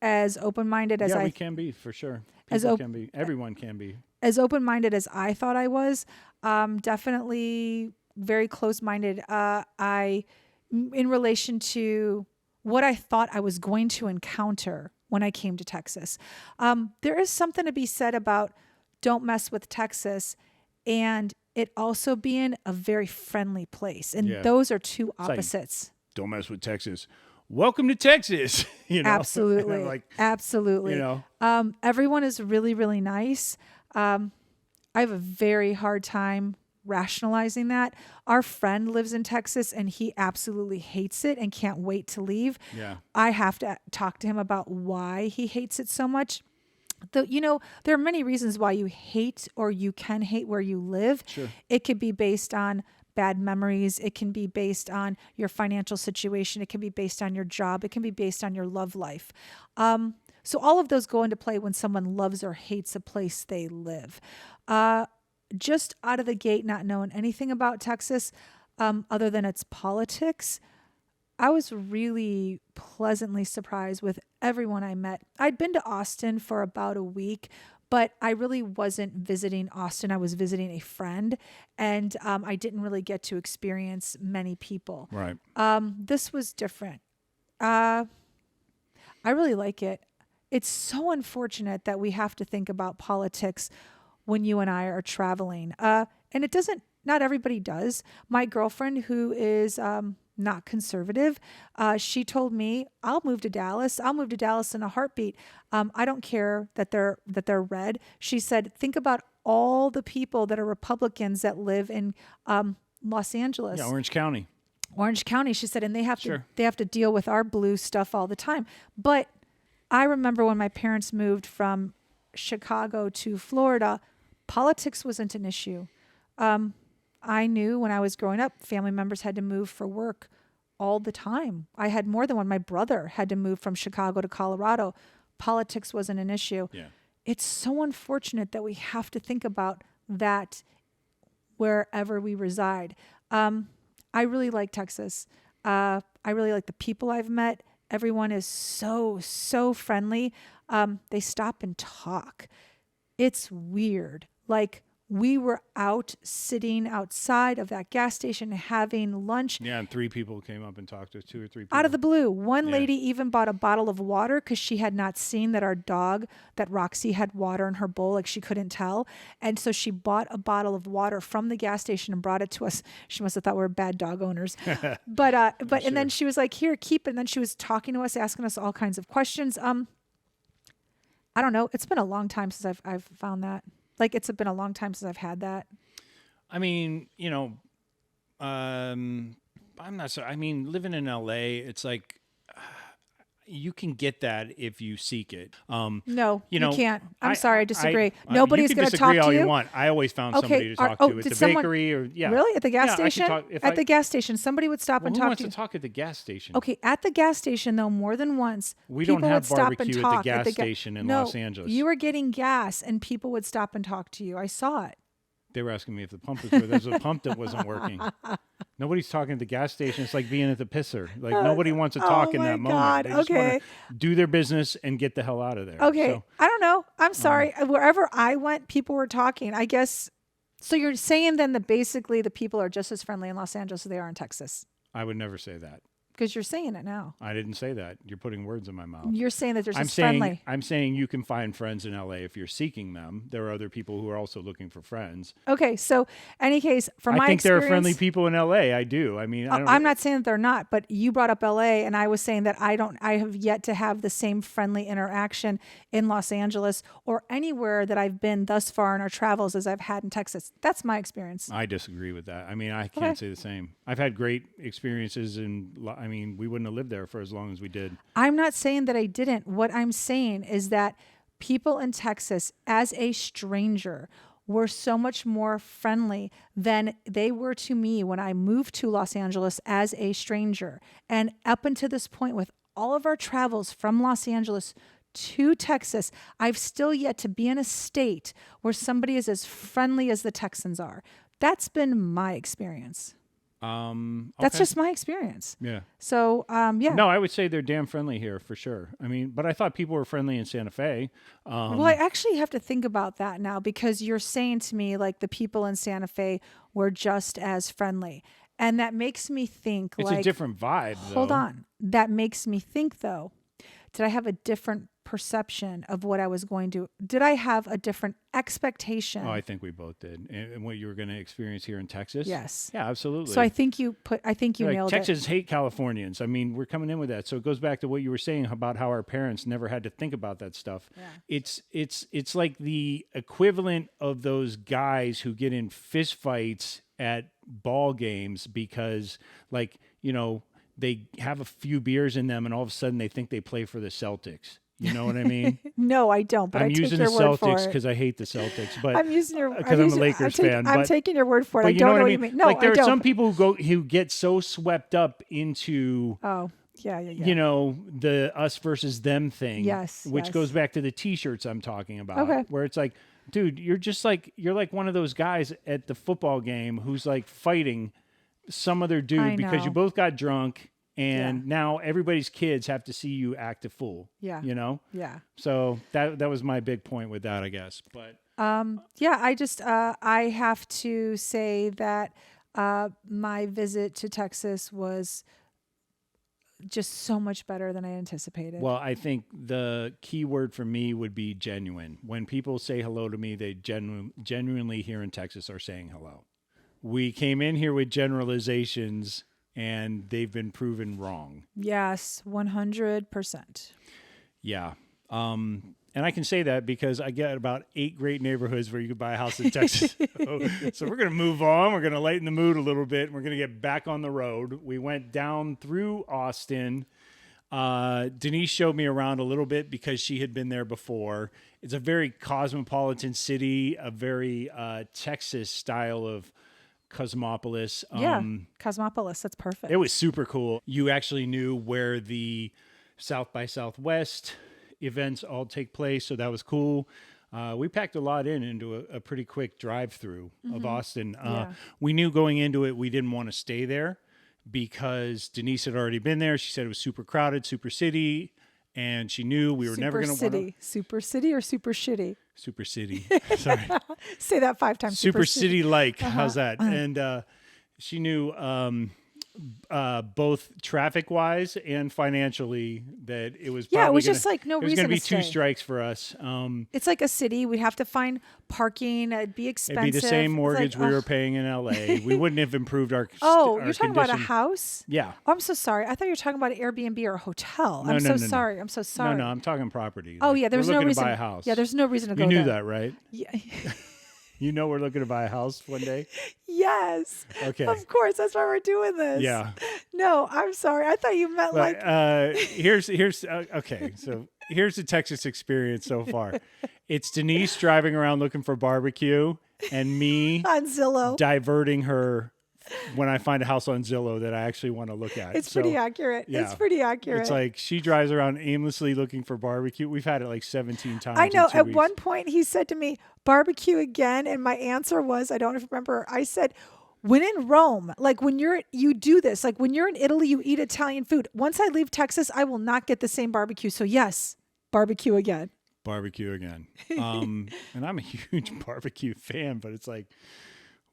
D: as open-minded as
E: we can be, for sure. Can be. Everyone can be.
D: As open-minded as I thought I was, definitely very closed-minded. In relation to what I thought I was going to encounter when I came to Texas. There is something to be said about don't mess with Texas and it also being a very friendly place. And those are two opposites.
E: Like, don't mess with Texas. Welcome to Texas.
D: Absolutely. Absolutely. Everyone is really, really nice. I have a very hard time rationalizing that. Our friend lives in Texas and he absolutely hates it and can't wait to leave.
E: Yeah.
D: I have to talk to him about why he hates it so much. There are many reasons why you hate or you can hate where you live.
E: Sure.
D: It could be based on bad memories. It can be based on your financial situation. It can be based on your job. It can be based on your love life. So all of those go into play when someone loves or hates a place they live. Just out of the gate, not knowing anything about Texas other than its politics, I was really pleasantly surprised with everyone I met. I'd been to Austin for about a week, but I really wasn't visiting Austin. I was visiting a friend, and I didn't really get to experience many people.
E: Right.
D: This was different. I really like it. It's so unfortunate that we have to think about politics when you and I are traveling. And it doesn't, not everybody does. My girlfriend, who is not conservative, she told me, I'll move to Dallas. I'll move to Dallas in a heartbeat. I don't care that they're red. She said, think about all the people that are Republicans that live in Los Angeles.
E: Yeah, Orange County.
D: Orange County, she said, and they have
E: Sure.
D: to deal with our blue stuff all the time. But I remember when my parents moved from Chicago to Florida, politics wasn't an issue. I knew when I was growing up, family members had to move for work all the time. I had more than one. My brother had to move from Chicago to Colorado. Politics wasn't an issue.
E: Yeah.
D: It's so unfortunate that we have to think about that wherever we reside. I really like Texas. I really like the people I've met. Everyone is so friendly. They stop and talk. It's weird. Like, we were out sitting outside of that gas station having lunch.
E: Yeah, and 3 people came up and talked to us, 2 or 3 people.
D: Out of the blue. One
E: Yeah.
D: lady even bought a bottle of water because she had not seen that our dog, that Roxy, had water in her bowl. Like, she couldn't tell. And so she bought a bottle of water from the gas station and brought it to us. She must have thought we were bad dog owners. But and then she was like, here, keep it. And then she was talking to us, asking us all kinds of questions. I don't know. It's been a long time since I've found that. Like, it's been a long time since I've had that.
E: I mean, I'm not so. I mean, living in LA, it's like you can get that if you seek it.
D: No, you can't. I'm sorry, I disagree.
E: You
D: Nobody's
E: can
D: going to talk
E: disagree
D: to
E: all
D: you.
E: you want. I always found somebody to talk to at the bakery or
D: Really, at the gas
E: Yeah, I can
D: station?
E: talk- if
D: At
E: I-
D: the gas station, somebody would stop and
E: Who
D: talk
E: wants
D: to
E: to
D: you.
E: talk at the gas station?
D: Okay, at the gas station though, more than once,
E: We don't
D: people
E: have
D: would stop and
E: barbecue at the
D: talk
E: gas
D: ga-
E: station in
D: No,
E: Los Angeles.
D: You were getting gas, and people would stop and talk to you. I saw it.
E: They were asking me if the pump was. There's a pump that wasn't working. Nobody's talking at the gas station. It's like being at the pisser. Like, nobody wants to talk in
D: my
E: that moment.
D: God,
E: They just
D: okay.
E: want to do their business and get the hell out of there.
D: Okay,
E: So,
D: I don't know. I'm sorry. Wherever I went, people were talking. I guess. So you're saying then that basically the people are just as friendly in Los Angeles as they are in Texas,
E: I would never say that.
D: because you're saying it now.
E: I didn't say that. You're putting words in my mouth.
D: You're saying that they're
E: I'm
D: just
E: saying
D: friendly.
E: I'm saying you can find friends in LA if you're seeking them. There are other people who are also looking for friends.
D: Okay, so any case, from my
E: I think
D: experience,
E: there are friendly people in LA. I do. I mean, I don't
D: I'm not saying that they're not, but you brought up LA, and I was saying that I have yet to have the same friendly interaction in Los Angeles or anywhere that I've been thus far in our travels as I've had in Texas. That's my experience.
E: I disagree with that. I mean, I can't say the same. I've had great experiences, and I mean, we wouldn't have lived there for as long as we did.
D: I'm not saying that I didn't. What I'm saying is that people in Texas, as a stranger, were so much more friendly than they were to me when I moved to Los Angeles as a stranger. And up until this point, with all of our travels from Los Angeles to Texas, I've still yet to be in a state where somebody is as friendly as the Texans are. That's been my experience. That's
E: Okay.
D: just my experience.
E: Yeah.
D: So, yeah.
E: No, I would say they're damn friendly here for sure. I mean, but I thought people were friendly in Santa Fe.
D: Well, I actually have to think about that now, because you're saying to me like the people in Santa Fe were just as friendly. And that makes me think
E: It's
D: like,
E: a different vibe, though.
D: hold on. That makes me think though, did I have a different perception of what I was going to, did I have a different expectation?
E: Oh, I think we both did. And what you were going to experience here in Texas?
D: Yes.
E: Yeah, absolutely.
D: So I think you
E: Like,
D: nailed
E: Texans
D: it.
E: hate Californians. I mean, we're coming in with that. So it goes back to what you were saying about how our parents never had to think about that stuff. Yeah. It's like the equivalent of those guys who get in fist fights at ball games because, like, they have a few beers in them and all of a sudden they think they play for the Celtics. You know what I mean?
D: No, I don't. But
E: I'm
D: I take
E: using the
D: your word for
E: Celtics
D: it.
E: because I hate the Celtics, but
D: I'm using your
E: because I'm a Lakers fan.
D: I'm
E: But
D: taking your word for it.
E: but
D: I
E: you
D: don't
E: know
D: know
E: what
D: what
E: I mean?
D: you mean. No,
E: like there
D: I
E: are
D: don't.
E: some people who get so swept up into
D: Oh, yeah.
E: you know, the us versus them thing.
D: Yes,
E: Which
D: yes.
E: goes back to the t-shirts I'm talking about.
D: Okay.
E: Where it's like, dude, you're like one of those guys at the football game who's like fighting some other dude
D: I
E: because you
D: know.
E: both got drunk and
D: Yeah.
E: now everybody's kids have to see you act a fool.
D: Yeah.
E: You know?
D: Yeah.
E: So that was my big point with that, I guess. But
D: Yeah, I just I have to say that my visit to Texas was just so much better than I anticipated.
E: well, I think the key word for me would be genuine. When people say hello to me, they genuinely here in Texas are saying hello. We came in here with generalizations and they've been proven wrong.
D: Yes, 100%.
E: Yeah. And I can say that because I get about 8 great neighborhoods where you could buy a house in Texas. So we're going to move on. We're going to lighten the mood a little bit. And we're going to get back on the road. We went down through Austin. Denise showed me around a little bit because she had been there before. It's a very cosmopolitan city, a very Texas style of Cosmopolis.
D: Yeah, Cosmopolis. That's perfect.
E: It was super cool. You actually knew where the South by Southwest events all take place, so that was cool. We packed a lot into a pretty quick drive-through of Austin.
D: Yeah.
E: We knew going into it we didn't want to stay there because Denise had already been there. She said it was super crowded, super city, and she knew we were never going to want to...
D: Super city or super shitty?
E: Super city. Sorry.
D: Say that 5 times.
E: Super city-like. How's that? And she knew both traffic-wise and financially that it was
D: Yeah, it
E: probably
D: was just like no
E: it was
D: reason
E: going to be
D: to
E: 2
D: stay.
E: strikes for us.
D: It's like a city. We'd have to find parking. It'd be expensive.
E: It'd be the same
D: It's
E: mortgage
D: like,
E: we were
D: ugh.
E: paying in LA. We wouldn't have improved our
D: Oh,
E: our
D: you're talking about a
E: condition.
D: house?
E: Yeah.
D: Oh, I'm so sorry. I thought you were talking about an Airbnb or a hotel.
E: No,
D: I'm
E: no,
D: so
E: no, no.
D: sorry. I'm so sorry.
E: No, I'm talking property.
D: Oh,
E: Like,
D: yeah, there's
E: we're
D: no
E: looking
D: reason
E: to buy a house.
D: Yeah, there's no reason to go
E: You knew
D: there.
E: that, right?
D: Yeah.
E: You know we're looking to buy a house one day?
D: Yes.
E: Okay.
D: Of course. That's why we're doing this.
E: Yeah.
D: No, I'm sorry. I thought you meant
E: But
D: like.
E: here's okay. So here's the Texas experience so far. It's Denise driving around looking for barbecue, and me
D: On Zillow.
E: diverting her when I find a house on Zillow that I actually want to look at.
D: It's pretty accurate.
E: yeah.
D: It's pretty accurate.
E: It's like she drives around aimlessly looking for barbecue. We've had it like 17 times.
D: I know.
E: In 2
D: At
E: weeks.
D: one point, he said to me, barbecue again. And my answer was, I don't remember. I said, when in Rome, like you do this, like when you're in Italy, you eat Italian food. Once I leave Texas, I will not get the same barbecue. So yes, barbecue again.
E: Barbecue again. And I'm a huge barbecue fan, but it's like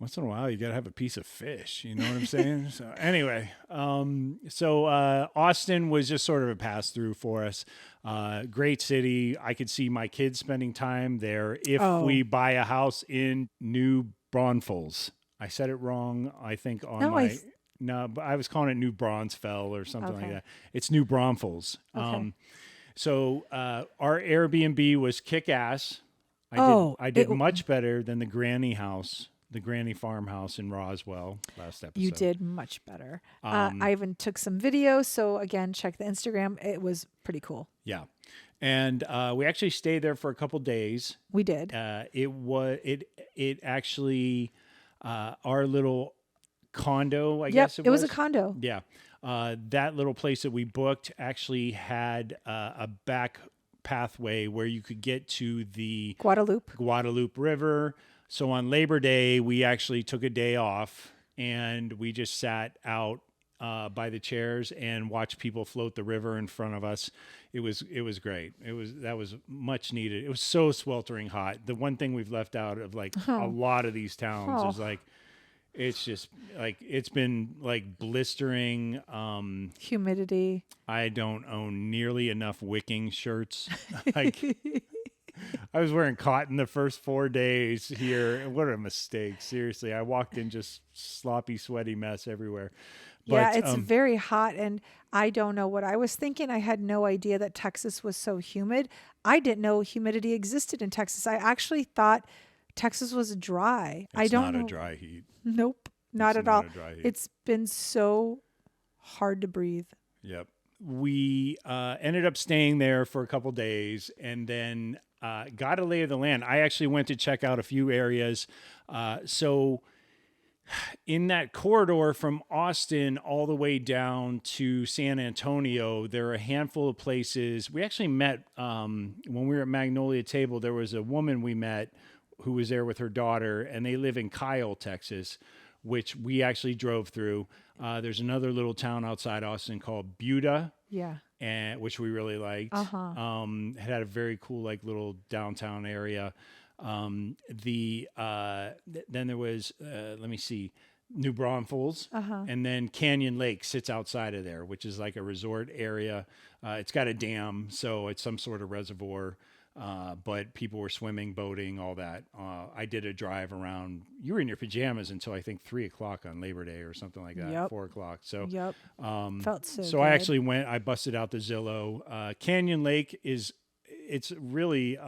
E: once in a while you got to have a piece of fish. You know what I'm saying? So anyway, Austin was just sort of a pass through for us. Great city. I could see my kids spending time there if we buy a house in New Braunfels. I said it wrong, I think, on
D: No,
E: my... No, but I was calling it New Bronzefell or something like that. It's New Braunfels.
D: Okay.
E: So our Airbnb was kick-ass. I did much better than the granny farmhouse in Roswell last episode.
D: You did much better. I even took some videos. So again, check the Instagram. It was pretty cool.
E: Yeah. And we actually stayed there for a couple days.
D: We did.
E: It actually our little condo, I
D: Yep,
E: guess
D: it was a condo.
E: Yeah. That little place that we booked actually had a back pathway where you could get to the Guadalupe River. So on Labor Day, we actually took a day off and we just sat out by the chairs and watched people float the river in front of us. It was great. That was much needed. It was so sweltering hot. The one thing we've left out of like a lot of these towns is like, it's just like, it's been like blistering.
D: Humidity.
E: I don't own nearly enough wicking shirts. Like I was wearing cotton the first 4 days here. What a mistake. Seriously. I walked in just sloppy, sweaty mess everywhere. But,
D: yeah, it's very hot, and I don't know what I was thinking. I had no idea that Texas was so humid. I didn't know humidity existed in Texas. I actually thought Texas was dry.
E: It's
D: not
E: a dry heat.
D: Nope, not
E: It's
D: at all.
E: not a dry heat.
D: It's been so hard to breathe.
E: Yep. we ended up staying there for a couple days, and then got a lay of the land. I actually went to check out a few areas. So in that corridor from Austin all the way down to San Antonio, there are a handful of places. We actually met when we were at Magnolia Table. There was a woman we met who was there with her daughter, and they live in Kyle, Texas, which we actually drove through. There's another little town outside Austin called Buda.
D: Yeah.
E: And which we really liked. It had a very cool like little downtown area. Then there was let me see, New Braunfels, and then Canyon Lake sits outside of there, which is like a resort area. It's got a dam, so it's some sort of reservoir. But people were swimming, boating, all that. I did a drive around. You were in your pajamas until I think 3:00 on Labor Day or something like that.
D: Yep.
E: 4:00. So
D: Felt so
E: So
D: good.
E: I actually went. I busted out the Zillow. Canyon Lake it's really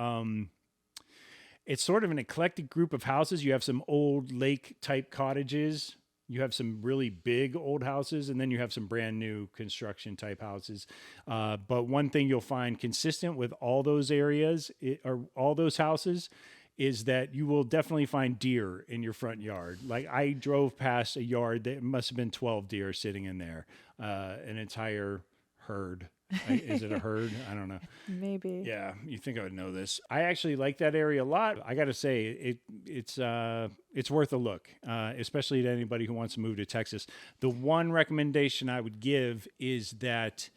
E: it's sort of an eclectic group of houses. You have some old lake type cottages. You have some really big old houses, and then you have some brand new construction type houses. But one thing you'll find consistent with all those areas or all those houses is that you will definitely find deer in your front yard. Like I drove past a yard that must have been 12 deer sitting in there, an entire herd. Is it a herd? I don't know.
D: Maybe.
E: Yeah, you think I would know this. I actually like that area a lot. I got to say, it's worth a look, especially to anybody who wants to move to Texas. The one recommendation I would give is that,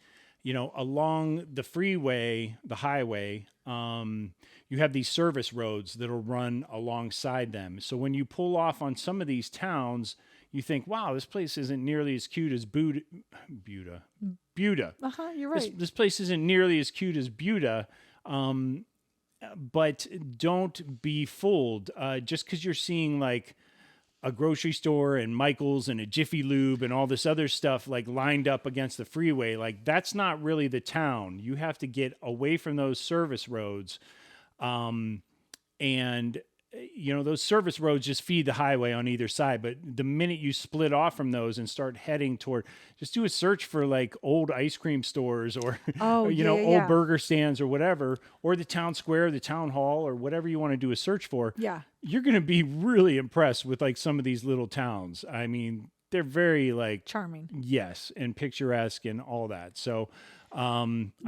E: along the freeway, the highway, you have these service roads that'll run alongside them. So when you pull off on some of these towns, you think, wow, this place isn't nearly as cute as Buda.
D: You're right.
E: This place isn't nearly as cute as Buda, but don't be fooled. Just because you're seeing like a grocery store and Michael's and a Jiffy Lube and all this other stuff like lined up against the freeway, like that's not really the town. You have to get away from those service roads, and those service roads just feed the highway on either side. But the minute you split off from those and start heading toward, just do a search for like old ice cream stores or, old burger stands or whatever, or the town square, the town hall, or whatever you want to do a search for.
D: Yeah.
E: You're going to be really impressed with like some of these little towns. I mean, they're very like
D: charming.
E: Yes. And picturesque and all that. So, I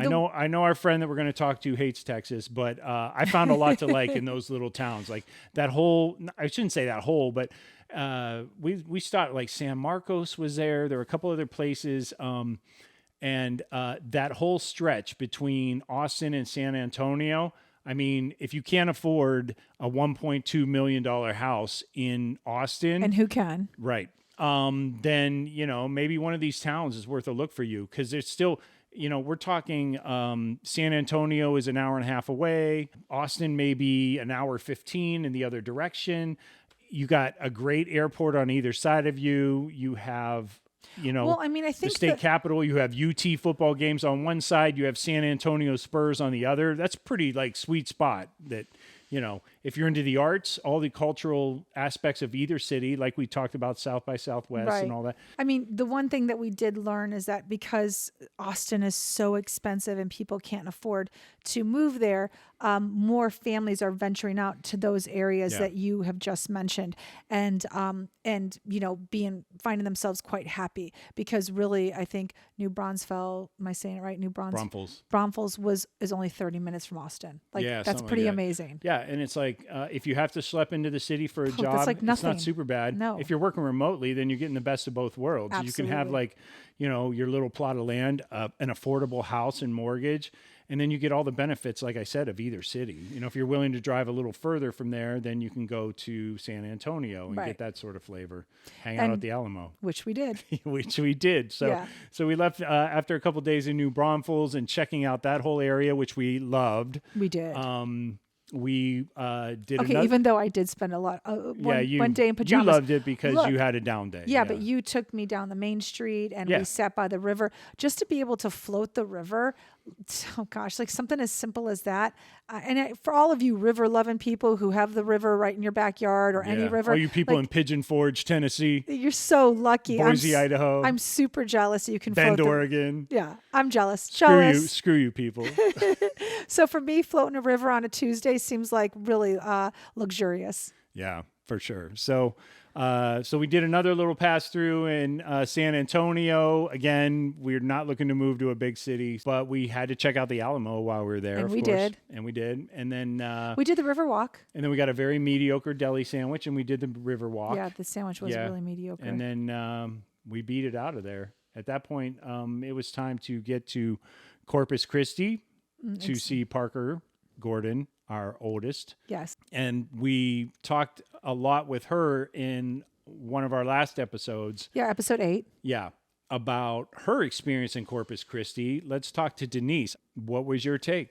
E: know our friend that we're going to talk to hates Texas, but I found a lot to like in those little towns. Like that whole, I shouldn't say that whole, but we stopped, like San Marcos was there. There were a couple other places. And that whole stretch between Austin and San Antonio, I mean, if you can't afford a $1.2 million house in Austin.
D: And who can?
E: Right. Then, maybe one of these towns is worth a look for you because there's still... we're talking San Antonio is an hour and a half away. Austin maybe an hour 15 in the other direction. You got a great airport on either side of you. You have,
D: well, I mean, I think
E: the state capital. You have UT football games on one side. You have San Antonio Spurs on the other. That's pretty like sweet spot that, if you're into the arts, all the cultural aspects of either city, like we talked about South by Southwest and all that.
D: I mean, the one thing that we did learn is that because Austin is so expensive and people can't afford to move there, more families are venturing out to those areas that you have just mentioned, and finding themselves quite happy because really, I think New Braunfels, am I saying it right? Braunfels is only 30 minutes from Austin. Like that's pretty amazing.
E: Yeah, and it's like if you have to schlep into the city for a job,
D: like
E: it's not super bad.
D: No.
E: If you're working remotely, then you're getting the best of both worlds.
D: Absolutely.
E: You can have like your little plot of land, an affordable house and mortgage. And then you get all the benefits, like I said, of either city. If you're willing to drive a little further from there, then you can go to San Antonio and get that sort of flavor. Hang out at the Alamo.
D: Which we did.
E: So we left after a couple of days in New Braunfels and checking out that whole area, which we loved.
D: We did.
E: We did
D: even though I did spend a lot one day in pajamas.
E: You loved it because you had a down day.
D: Yeah, but you took me down the main street and we sat by the river just to be able to float the river oh gosh, like something as simple as that. For all of you river loving people who have the river right in your backyard or any
E: Yeah.
D: river,
E: All you people
D: like,
E: in Pigeon Forge, Tennessee,
D: you're so lucky.
E: Boise, Idaho,
D: I'm super jealous that you can
E: Bend,
D: float.
E: Oregon.
D: Yeah, I'm jealous.
E: Screw you people.
D: So for me, floating a river on a Tuesday seems like really luxurious.
E: Yeah, for sure. So we did another little pass through in San Antonio. Again, we're not looking to move to a big city, but we had to check out the Alamo while we were there.
D: And
E: of
D: we
E: course.
D: did.
E: And we did. And then
D: We did the river walk.
E: and then we got a very mediocre deli sandwich, and we did the river walk.
D: Yeah, the sandwich was really mediocre.
E: And then we beat it out of there. At that point, it was time to get to Corpus Christi to see Parker Gordon, our oldest.
D: Yes.
E: And we talked a lot with her in one of our last episodes.
D: Yeah, episode 8.
E: Yeah, about her experience in Corpus Christi. Let's talk to Denise. What was your take?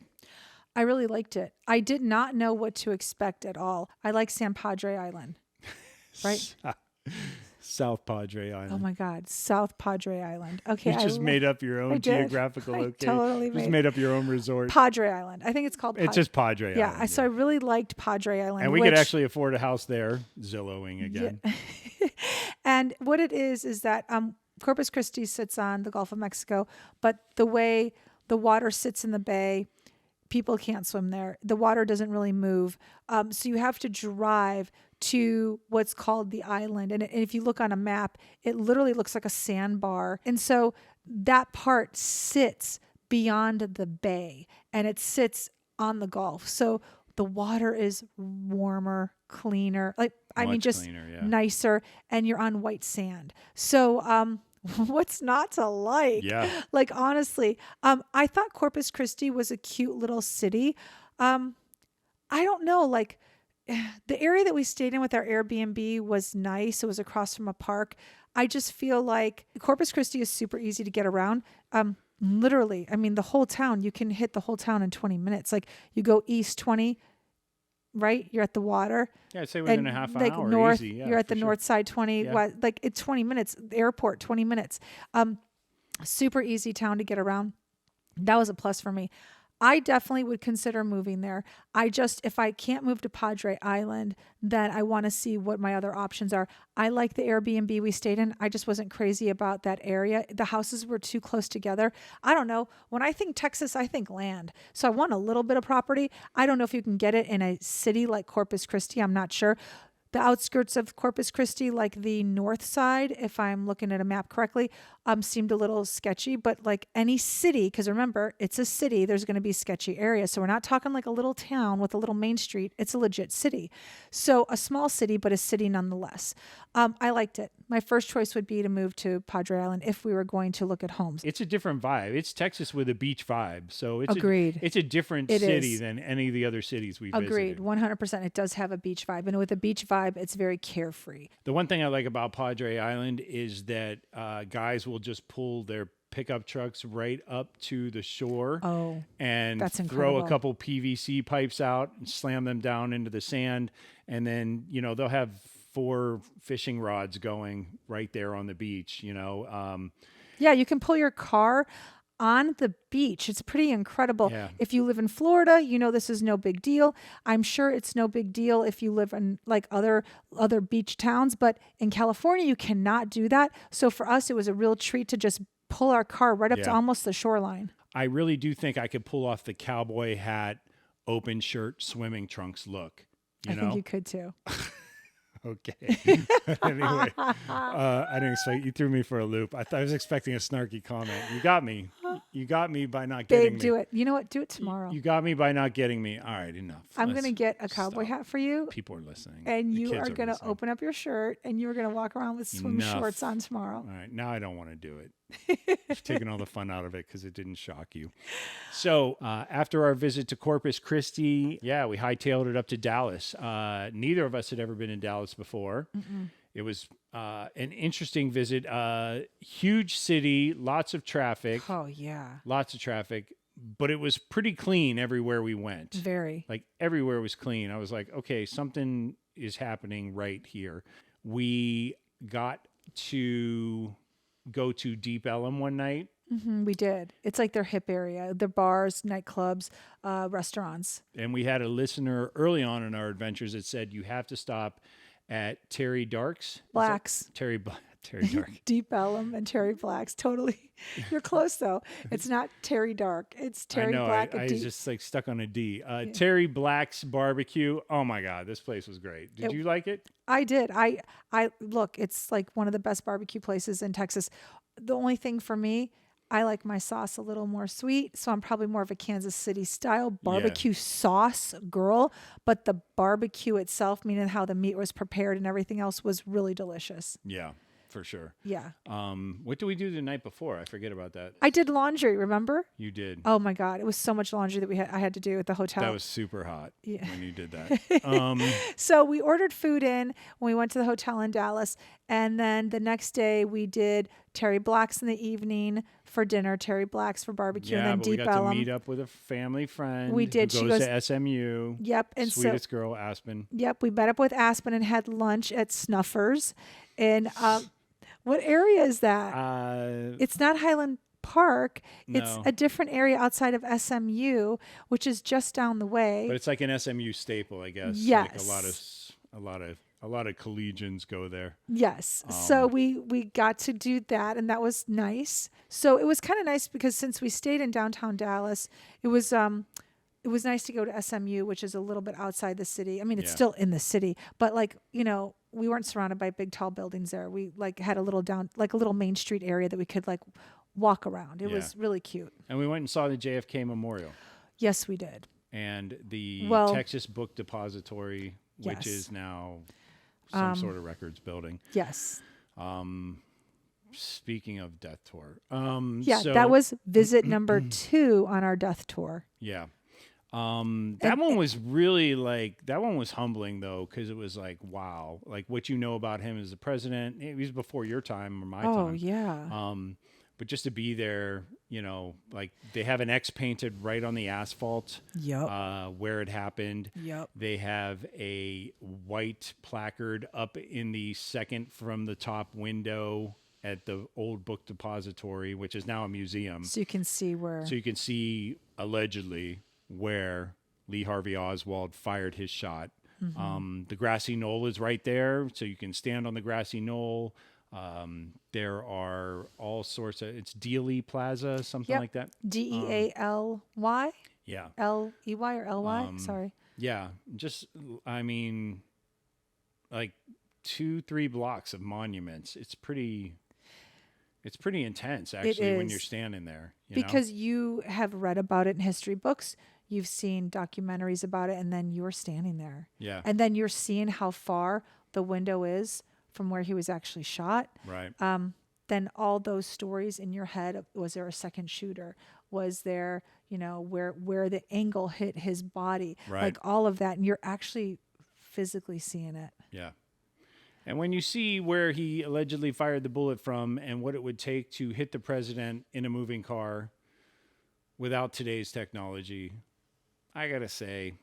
D: I really liked it. I did not know what to expect at all. I like San Padre Island, right?
E: South Padre Island.
D: Oh my God, South Padre Island. Okay,
E: You just made up your own geographical location.
D: Totally
E: just made up your own resort.
D: Padre Island. I think it's called.
E: It's just Padre
D: Yeah,
E: Island.
D: so I really liked Padre Island,
E: And we could actually afford a house there. Zillowing again.
D: Yeah. And what it is that Corpus Christi sits on the Gulf of Mexico, but the way the water sits in the bay, people can't swim there. The water doesn't really move. So you have to drive to what's called the island. And if you look on a map, it literally looks like a sandbar. And so that part sits beyond the bay and it sits on the Gulf. So the water is warmer, cleaner, just
E: cleaner, yeah.
D: nicer, and you're on white sand. So, what's not to like?
E: Yeah.
D: Like, honestly, I thought Corpus Christi was a cute little city. I don't know, like the area that we stayed in with our Airbnb was nice. It was across from a park. I just feel like Corpus Christi is super easy to get around. Literally, I mean, the whole town, you can hit the whole town in 20 minutes. Like you go east 20, right? You're at the water.
E: Yeah, I'd say within a half an hour.
D: North,
E: easy. Yeah,
D: you're at the
E: for sure.
D: north side 20.
E: Yeah.
D: Like it's 20 minutes. The airport, 20 minutes. Super easy town to get around. That was a plus for me. I definitely would consider moving there. If I can't move to Padre Island, then I want to see what my other options are. I like the Airbnb we stayed in. I just wasn't crazy about that area. The houses were too close together. I don't know. When I think Texas, I think land. So I want a little bit of property. I don't know if you can get it in a city like Corpus Christi. I'm not sure. The outskirts of Corpus Christi, like the north side, if I'm looking at a map correctly, seemed a little sketchy. But like any city, because remember, it's a city, there's going to be sketchy areas. So we're not talking like a little town with a little main street. It's a legit city. So a small city, but a city nonetheless. I liked it. My first choice would be to move to Padre Island if we were going to look at homes.
E: It's a different vibe. It's Texas with a beach vibe. So it's
D: Agreed.
E: It's a different city than any of the other cities we've
D: Agreed.
E: visited.
D: 100%. It does have a beach vibe. And with a beach vibe, it's very carefree.
E: The one thing I like about Padre Island is that guys will just pull their pickup trucks right up to the shore and
D: that's
E: throw
D: incredible.
E: a couple PVC pipes out and slam them down into the sand. And then, they'll have 4 fishing rods going right there on the beach,
D: Yeah, you can pull your car on the beach. It's pretty incredible.
E: Yeah.
D: If you live in Florida, this is no big deal. I'm sure it's no big deal if you live in like other beach towns, but in California you cannot do that. So for us it was a real treat to just pull our car right up to almost the shoreline.
E: I really do think I could pull off the cowboy hat, open shirt, swimming trunks look.
D: I think you could too.
E: Okay. Anyway, I didn't expect you threw me for a loop. I was expecting a snarky comment. You got me. You got me by not getting me.
D: Babe, do it. You know what? Do it tomorrow.
E: You got me by not getting me. All right, enough.
D: I'm going to get a cowboy hat for you.
E: People are listening.
D: And
E: The
D: you
E: kids
D: are going to
E: listening.
D: open up your shirt and you are going to walk around with swim
E: Enough.
D: shorts on tomorrow.
E: All right, now I don't want to do it. I've taken all the fun out of it because it didn't shock you. So after our visit to Corpus Christi, we hightailed it up to Dallas. Neither of us had ever been in Dallas before.
D: Mm-mm.
E: It was an interesting visit. Huge city, lots of traffic.
D: Oh, yeah.
E: Lots of traffic, but it was pretty clean everywhere we went.
D: Very.
E: Like everywhere was clean. I was like, okay, something is happening right here. We got to go to Deep Ellum one night
D: We did. It's like their hip area, their bars, nightclubs, restaurants.
E: And we had a listener early on in our adventures that said you have to stop at Terry Dark's.
D: Blacks.
E: Terry Dark.
D: Deep Ellum and Terry Black's. Totally. You're close though. It's not Terry Dark. It's Terry
E: I know.
D: Black.
E: I just like stuck on a D. Terry Black's barbecue. Oh my God, this place was great. Did you like it?
D: I did. I look, it's like one of the best barbecue places in Texas. The only thing for me, I like my sauce a little more sweet, so I'm probably more of a Kansas City style barbecue sauce girl, but the barbecue itself, meaning how the meat was prepared and everything else, was really delicious.
E: Yeah, for sure.
D: Yeah.
E: What did we do the night before? I forget about that.
D: I did laundry, remember?
E: You did.
D: Oh my God, it was so much laundry that I had to do at the hotel.
E: That was super hot when you did that.
D: So we ordered food in when we went to the hotel in Dallas, and then the next day we did Terry Black's in the evening for dinner, Terry Black's for barbecue, and then
E: but
D: Deep
E: we got
D: Ellum.
E: to meet up with a family friend.
D: We did.
E: Who
D: She
E: goes
D: goes
E: to SMU.
D: Yep, and
E: sweetest girl, Aspen.
D: Yep, we met up with Aspen and had lunch at Snuffers. And what area is that? It's not Highland Park. It's
E: No.
D: a different area outside of SMU, which is just down the way.
E: But it's like an SMU staple, I guess.
D: Yes.
E: Like a lot of collegians go there.
D: Yes. So we got to do that, and that was nice. So it was kind of nice because since we stayed in downtown Dallas, it was nice to go to SMU, which is a little bit outside the city. I mean, it's still in the city, but like, we weren't surrounded by big tall buildings there. We like had a little Main Street area that we could like walk around. It was really cute.
E: And we went and saw the JFK Memorial
D: Yes, we did.
E: and the
D: Well-
E: Texas Book Depository, which
D: Yes.
E: is now some sort of records building.
D: Yes.
E: Speaking of death tour,
D: That was visit number 2 on our death tour.
E: Yeah. That one was really that one was humbling though, because it was like, wow, like what you know about him as the president. He was before your time or my time.
D: Oh, yeah.
E: But just to be there, like they have an X painted right on the asphalt
D: Yep.
E: where it happened.
D: Yep.
E: They have a white placard up in the second from the top window at the old book depository, which is now a museum.
D: So you can see where.
E: So you can see allegedly where Lee Harvey Oswald fired his shot. The grassy knoll is right there, so you can stand on the grassy knoll. There are all sorts of, it's Dealey Plaza, something
D: Yep.
E: like that.
D: DEALY?
E: Yeah.
D: LEY or LY? Sorry.
E: Yeah. Just, I mean, like 2-3 blocks of monuments. It's pretty intense actually when you're standing there. You know?
D: Because you have read about it in history books, you've seen documentaries about it, and then you're standing there.
E: Yeah.
D: And then you're seeing how far the window is from where he was actually shot.
E: Right.
D: Then all those stories in your head, was there a second shooter? Was there, where the angle hit his body?
E: Right.
D: Like all of that, and you're actually physically seeing it.
E: Yeah. And when you see where he allegedly fired the bullet from and what it would take to hit the president in a moving car without today's technology, I gotta say,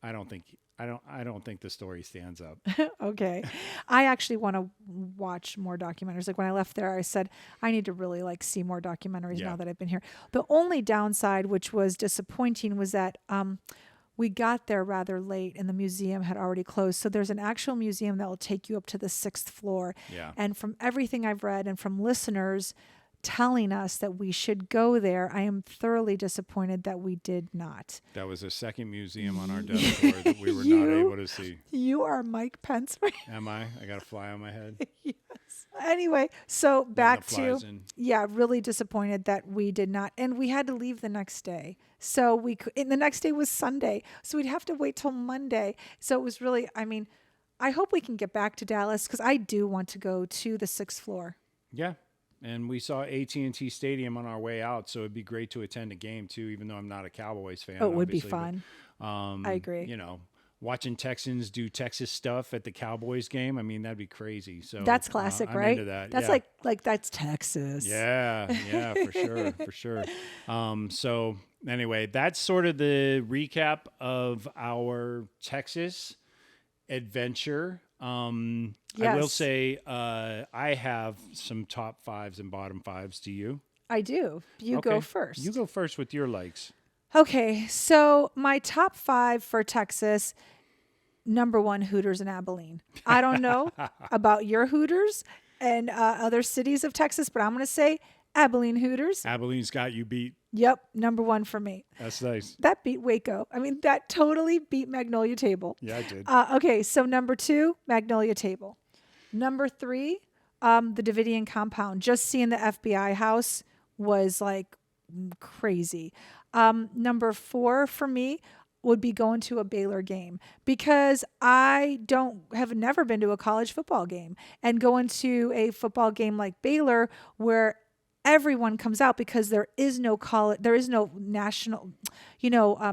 E: I don't think the story stands up.
D: Okay. I actually want to watch more documentaries. Like when I left there, I said, I need to really see more documentaries now that I've been here. The only downside, which was disappointing, was that we got there rather late and the museum had already closed. So there's an actual museum that will take you up to the 6th floor.
E: Yeah.
D: And from everything I've read and from listeners telling us that we should go there, I am thoroughly disappointed that we did not.
E: That was a second museum on our desk tour that we were not able to see.
D: You are Mike Pence.
E: Am I? I got a fly on my head.
D: Yes. Anyway, so back
E: the
D: to
E: flies in.
D: really disappointed that we did not, and we had to leave the next day. So and the next day was Sunday, so we'd have to wait till Monday. So it was really, I hope we can get back to Dallas because I do want to go to the 6th floor.
E: Yeah. And we saw AT&T Stadium on our way out, so it'd be great to attend a game too, even though I'm not a Cowboys fan.
D: Oh, it would be
E: obviously,
D: fun.
E: But,
D: I agree.
E: Watching Texans do Texas stuff at the Cowboys game, that'd be crazy. So
D: That's classic,
E: I'm
D: right?
E: into that.
D: That's
E: yeah.
D: like that's Texas.
E: Yeah, for sure. So anyway, that's sort of the recap of our Texas adventure. I will
D: Yes.
E: say I have some top 5s and bottom 5s to you.
D: I do. You
E: Okay.
D: go first.
E: You go first with your likes.
D: Okay, so my top 5 for Texas, number 1, Hooters in Abilene. I don't know about your Hooters and other cities of Texas, but I'm going to say Abilene Hooters.
E: Abilene's got you beat.
D: Yep, number 1 for me.
E: That's nice.
D: That beat Waco. I mean, that totally beat Magnolia Table.
E: Yeah, I did.
D: Okay, so number 2, Magnolia Table. Number 3, the Davidian compound. Just seeing the FBI house was like crazy. Number 4 for me would be going to a Baylor game because I have never been to a college football game, and going to a football game like Baylor where everyone comes out because there is no national,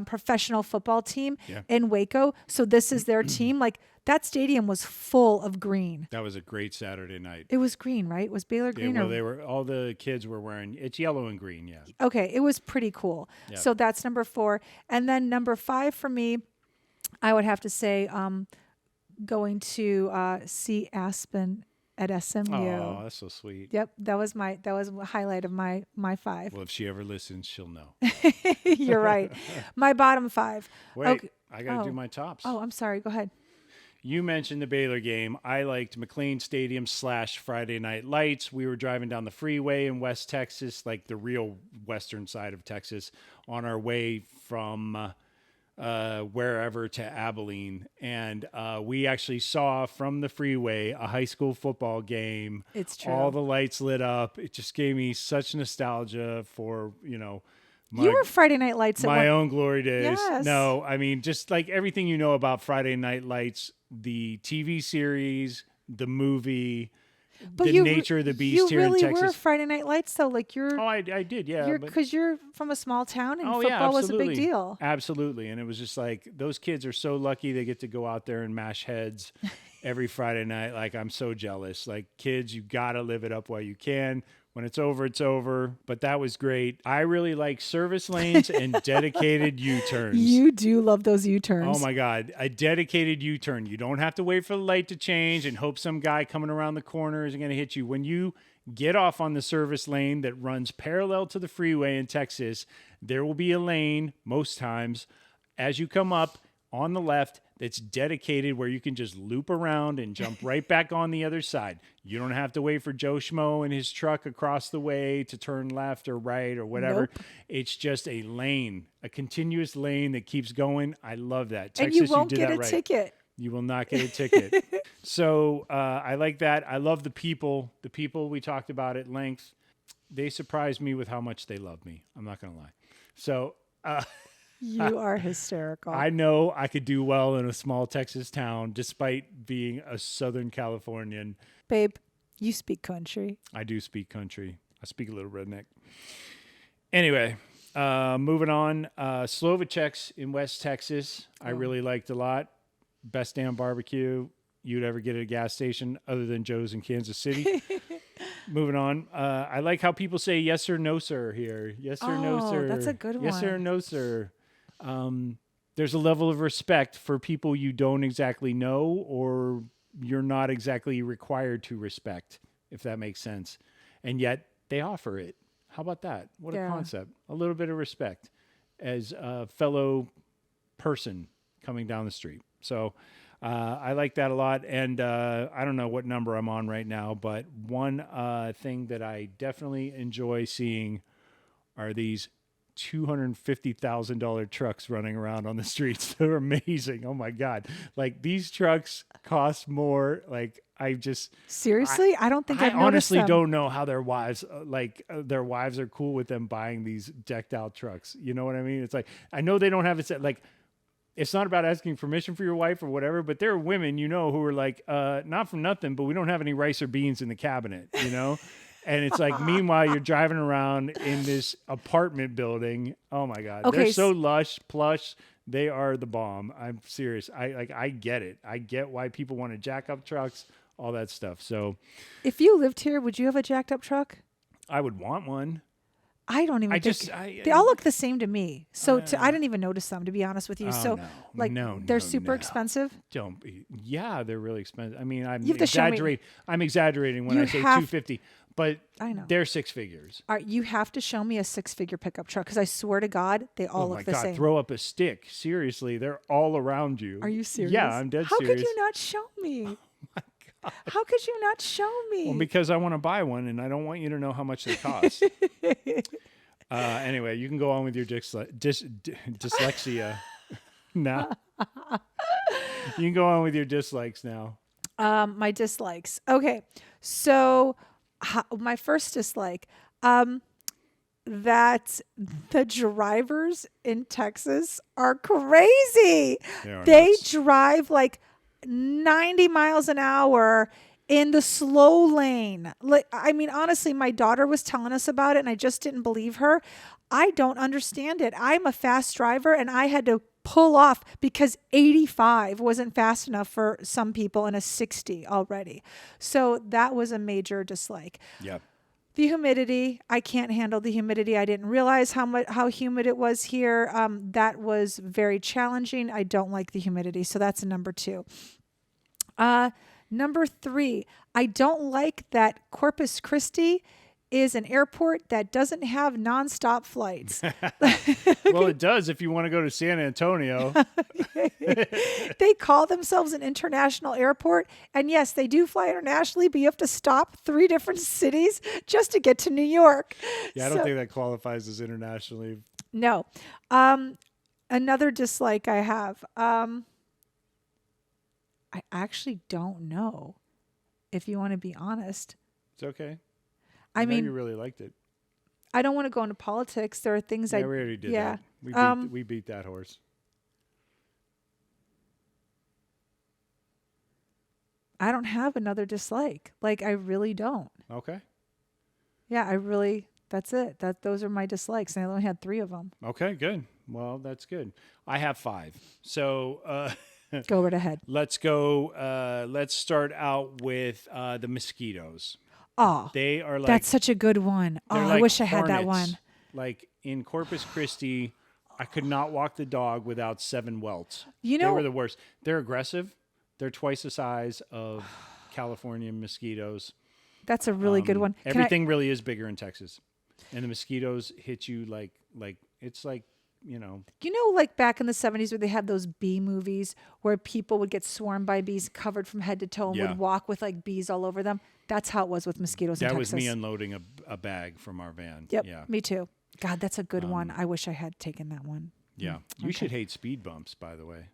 D: professional football team in Waco. So this is their team. Like, that stadium was full of green.
E: That was a great Saturday night.
D: It was green, right? Was Baylor green?
E: Yeah, well, all the kids were wearing, it's yellow and green, yeah.
D: Okay, it was pretty cool.
E: Yeah.
D: So that's number 4. And then number 5 for me, I would have to say going to see Aspen at SMU.
E: Oh, that's so sweet.
D: Yep, that was a highlight of my 5.
E: Well, if she ever listens, she'll know.
D: You're right. My bottom 5.
E: Wait,
D: Okay.
E: I got to do my tops.
D: Oh, I'm sorry. Go ahead.
E: You mentioned the Baylor game. I liked McLean Stadium / Friday Night Lights. We were driving down the freeway in West Texas, like the real western side of Texas, on our way from wherever to Abilene. And we actually saw from the freeway a high school football game.
D: It's true.
E: All the lights lit up. It just gave me such nostalgia for,
D: You were Friday Night Lights at
E: my own glory days.
D: Yes.
E: No, I mean, just like everything you know about Friday Night Lights, the TV series, the movie,
D: But
E: the nature of the beast here in Texas.
D: You really were Friday Night Lights, though. Like, you're.
E: Oh, I did, yeah.
D: Because you're from a small town, and
E: Oh,
D: football
E: yeah,
D: was a big deal.
E: Absolutely. And it was just like, those kids are so lucky they get to go out there and mash heads every Friday night. Like, I'm so jealous. Like, kids, you got to live it up while you can. When it's over, it's over. But that was great. I really like service lanes and dedicated U-turns.
D: You do love those U-turns.
E: Oh, my God. A dedicated U-turn. You don't have to wait for the light to change and hope some guy coming around the corner isn't going to hit you. When you get off on the service lane that runs parallel to the freeway in Texas, there will be a lane, most times, as you come up on the left, that's dedicated where you can just loop around and jump right back on the other side. You don't have to wait for Joe Schmo and his truck across the way to turn left or right or whatever.
D: Nope.
E: It's just a lane, a continuous lane that keeps going. I love that.
D: And
E: Texas,
D: you won't
E: did
D: get
E: that
D: a
E: right.
D: ticket.
E: You will not get a ticket. So I like that. I love the people. The people we talked about at length. They surprised me with how much they love me. I'm not going to lie. So
D: You are hysterical.
E: I know I could do well in a small Texas town despite being a Southern Californian.
D: Babe, you speak country.
E: I do speak country. I speak a little redneck. Anyway, moving on. Slovacek's in West Texas. I really liked a lot. Best damn barbecue you'd ever get at a gas station other than Joe's in Kansas City. Moving on. I like how people say yes sir, no sir here. Yes sir, no sir.
D: That's a good
E: Yes sir,
D: one.
E: no sir. There's a level of respect for people you don't exactly know or you're not exactly required to respect, if that makes sense. And yet they offer it. How about that? What a concept. A little bit of respect as a fellow person coming down the street. So I like that a lot. And I don't know what number I'm on right now, but one thing that I definitely enjoy seeing are these $250,000 trucks running around on the streets. They're amazing. Oh my God. Like, these trucks cost more. Like,
D: Seriously? I don't think I've noticed
E: honestly
D: them.
E: don't know how their wives are cool with them buying these decked out trucks. You know what I mean? It's like, I know they don't have it set. Like, it's not about asking permission for your wife or whatever, but there are women, who are like, not for nothing, but we don't have any rice or beans in the cabinet, And it's like, meanwhile, you're driving around in this apartment building. Oh my God.
D: Okay,
E: They're so lush, plush. They are the bomb. I'm serious. I get it. I get why people want to jack up trucks, all that stuff. So
D: If you lived here, would you have a jacked up truck?
E: I would want one.
D: I don't even think they all look the same to me. So I didn't even notice them, to be honest with you.
E: Oh,
D: They're super expensive.
E: Don't be. Yeah, they're really expensive. I mean, I'm
D: You have to show me.
E: exaggerating. I'm exaggerating when
D: You
E: I say
D: have-
E: 250. but
D: I know.
E: they're six figures.
D: All right, you have to show me a 6-figure pickup truck because I swear to God, they all
E: Oh my
D: look the
E: God,
D: same.
E: throw up a stick. Seriously, they're all around you.
D: Are you serious?
E: Yeah, I'm dead
D: How
E: serious.
D: could you not show me?
E: Oh my God.
D: How could you not show me?
E: Well, because I want to buy one and I don't want you to know how much they cost. Anyway, you can go on with your dyslexia now. You can go on with your dislikes now.
D: My dislikes. Okay, so my first dislike, that the drivers in Texas are crazy. They
E: nuts.
D: drive like 90 miles an hour in the slow lane. Like, I mean, honestly, my daughter was telling us about it and I just didn't believe her. I don't understand it. I'm a fast driver and I had to pull off because 85 wasn't fast enough for some people and a 60 already. So that was a major dislike.
E: Yep.
D: The humidity, I can't handle the humidity. I didn't realize how humid it was here. That was very challenging. I don't like the humidity. So that's a number 2. Number 3, I don't like that Corpus Christi is an airport that doesn't have nonstop flights.
E: Well, it does if you want to go to San Antonio.
D: They call themselves an international airport. And yes, they do fly internationally, but you have to stop 3 different cities just to get to New York.
E: Yeah, I don't think that qualifies as internationally.
D: No. Another dislike I have. I actually don't know, if you want to be honest.
E: It's okay.
D: I
E: know
D: mean,
E: you really liked it.
D: I don't want to go into politics. There are things
E: Yeah, we already did that. We beat that horse.
D: I don't have another dislike. Like, I really don't.
E: Okay.
D: Yeah, that's it. Those are my dislikes. And I only had 3 of them.
E: Okay, good. Well, that's good. I have 5. So
D: Go right ahead.
E: let's go. Let's start out with the mosquitoes.
D: Oh,
E: They are like
D: that's such a good one. Oh,
E: they're
D: I
E: like
D: wish I had that
E: hornets.
D: one.
E: Like in Corpus Christi, I could not walk the dog without 7 welts.
D: You
E: They
D: know,
E: were the worst. They're aggressive. They're twice the size of California mosquitoes.
D: that's a really good one. Can I-
E: Everything really is bigger in Texas, and the mosquitoes hit you like it's like, you know.
D: You know, like back in the 70s where they had those bee movies where people would get swarmed by bees covered from head to toe and
E: Yeah.
D: would walk with like bees all over them. That's how it was with mosquitoes in
E: That
D: Texas.
E: was me unloading a bag from our van.
D: Yep,
E: Yeah.
D: me too. God, that's a good one. I wish I had taken that one.
E: Yeah. You should hate speed bumps, by the way.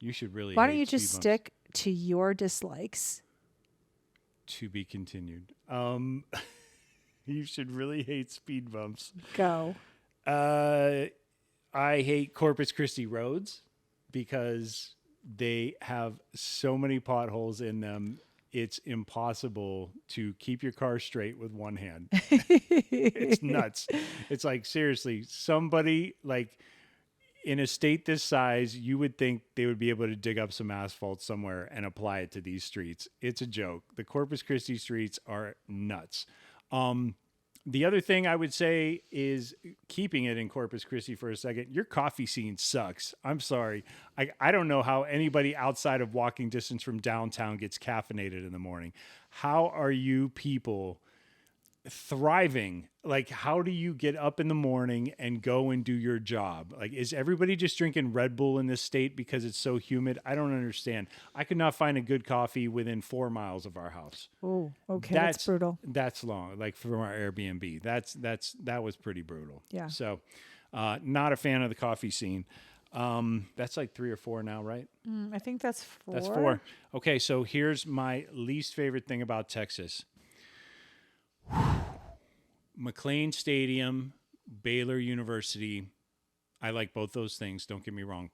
E: You should really
D: Why
E: hate
D: don't you
E: speed
D: just
E: bumps.
D: stick to your dislikes?
E: To be continued. You should really hate speed bumps.
D: Go.
E: I hate Corpus Christi roads because they have so many potholes in them. It's impossible to keep your car straight with one hand. It's nuts. It's like, seriously, somebody like in a state this size, you would think they would be able to dig up some asphalt somewhere and apply it to these streets. It's a joke. The Corpus Christi streets are nuts. The other thing I would say is, keeping it in Corpus Christi for a second, your coffee scene sucks. I'm sorry. I don't know how anybody outside of walking distance from downtown gets caffeinated in the morning. How are you people thriving? Like, how do you get up in the morning and go and do your job? Like, is everybody just drinking Red Bull in this state because it's so humid? I don't understand. I could not find a good coffee within 4 miles of our house.
D: Oh, okay. That's brutal.
E: That's long. Like from our Airbnb. That was pretty brutal.
D: Yeah.
E: So, not a fan of the coffee scene. That's like 3 or 4 now, right?
D: I think that's 4.
E: That's 4. Okay. So here's my least favorite thing about Texas. McLean Stadium, Baylor University. I like both those things. Don't get me wrong.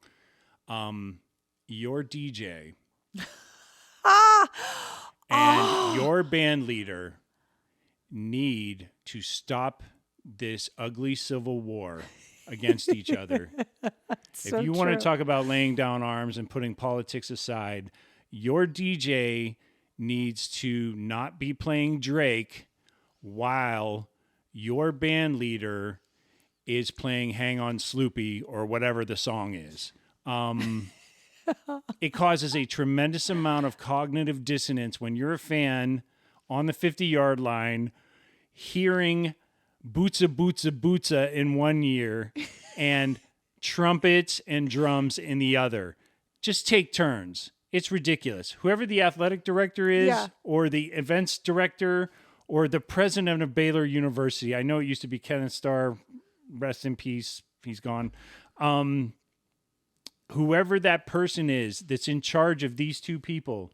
E: Your DJ and your band leader need to stop this ugly civil war against each other.
D: So
E: if you want to
D: true.
E: talk about laying down arms and putting politics aside, your DJ needs to not be playing Drake while your band leader is playing Hang On Sloopy or whatever the song is. It causes a tremendous amount of cognitive dissonance when you're a fan on the 50-yard line, hearing bootsa, bootsa, bootsa in one ear and trumpets and drums in the other. Just take turns. It's ridiculous. Whoever the athletic director is, or the events director, or the president of Baylor University. I know it used to be Kenneth Starr. Rest in peace. He's gone. Whoever that person is that's in charge of these two people,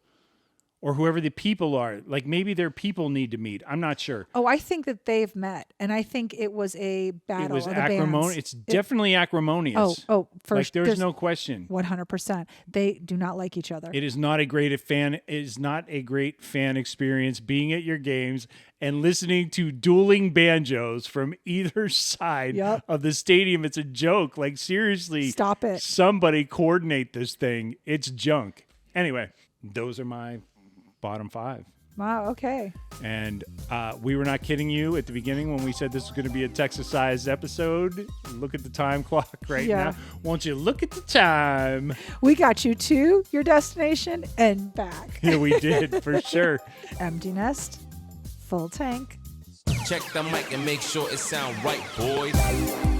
E: or whoever the people are, like maybe their people need to meet. I'm not sure.
D: Oh, I think that they've met, and I think it was a battle.
E: It was
D: of the
E: acrimonious.
D: bands.
E: It's definitely acrimonious.
D: Oh,
E: like there's no question.
D: 100%. They do not like each other.
E: It is not a great fan. It is not a great fan experience being at your games and listening to dueling banjos from either side of the stadium. It's a joke. Like seriously,
D: stop it.
E: Somebody coordinate this thing. It's junk. Anyway, those are my bottom 5.
D: Wow, okay.
E: And we were not kidding you at the beginning when we said this was going to be a Texas-sized episode. Look at the time clock now. Won't you look at the time?
D: We got you to your destination and back.
E: Yeah, we did, for sure.
D: Empty nest, full tank.
C: Check the mic and make sure it sound right, boys.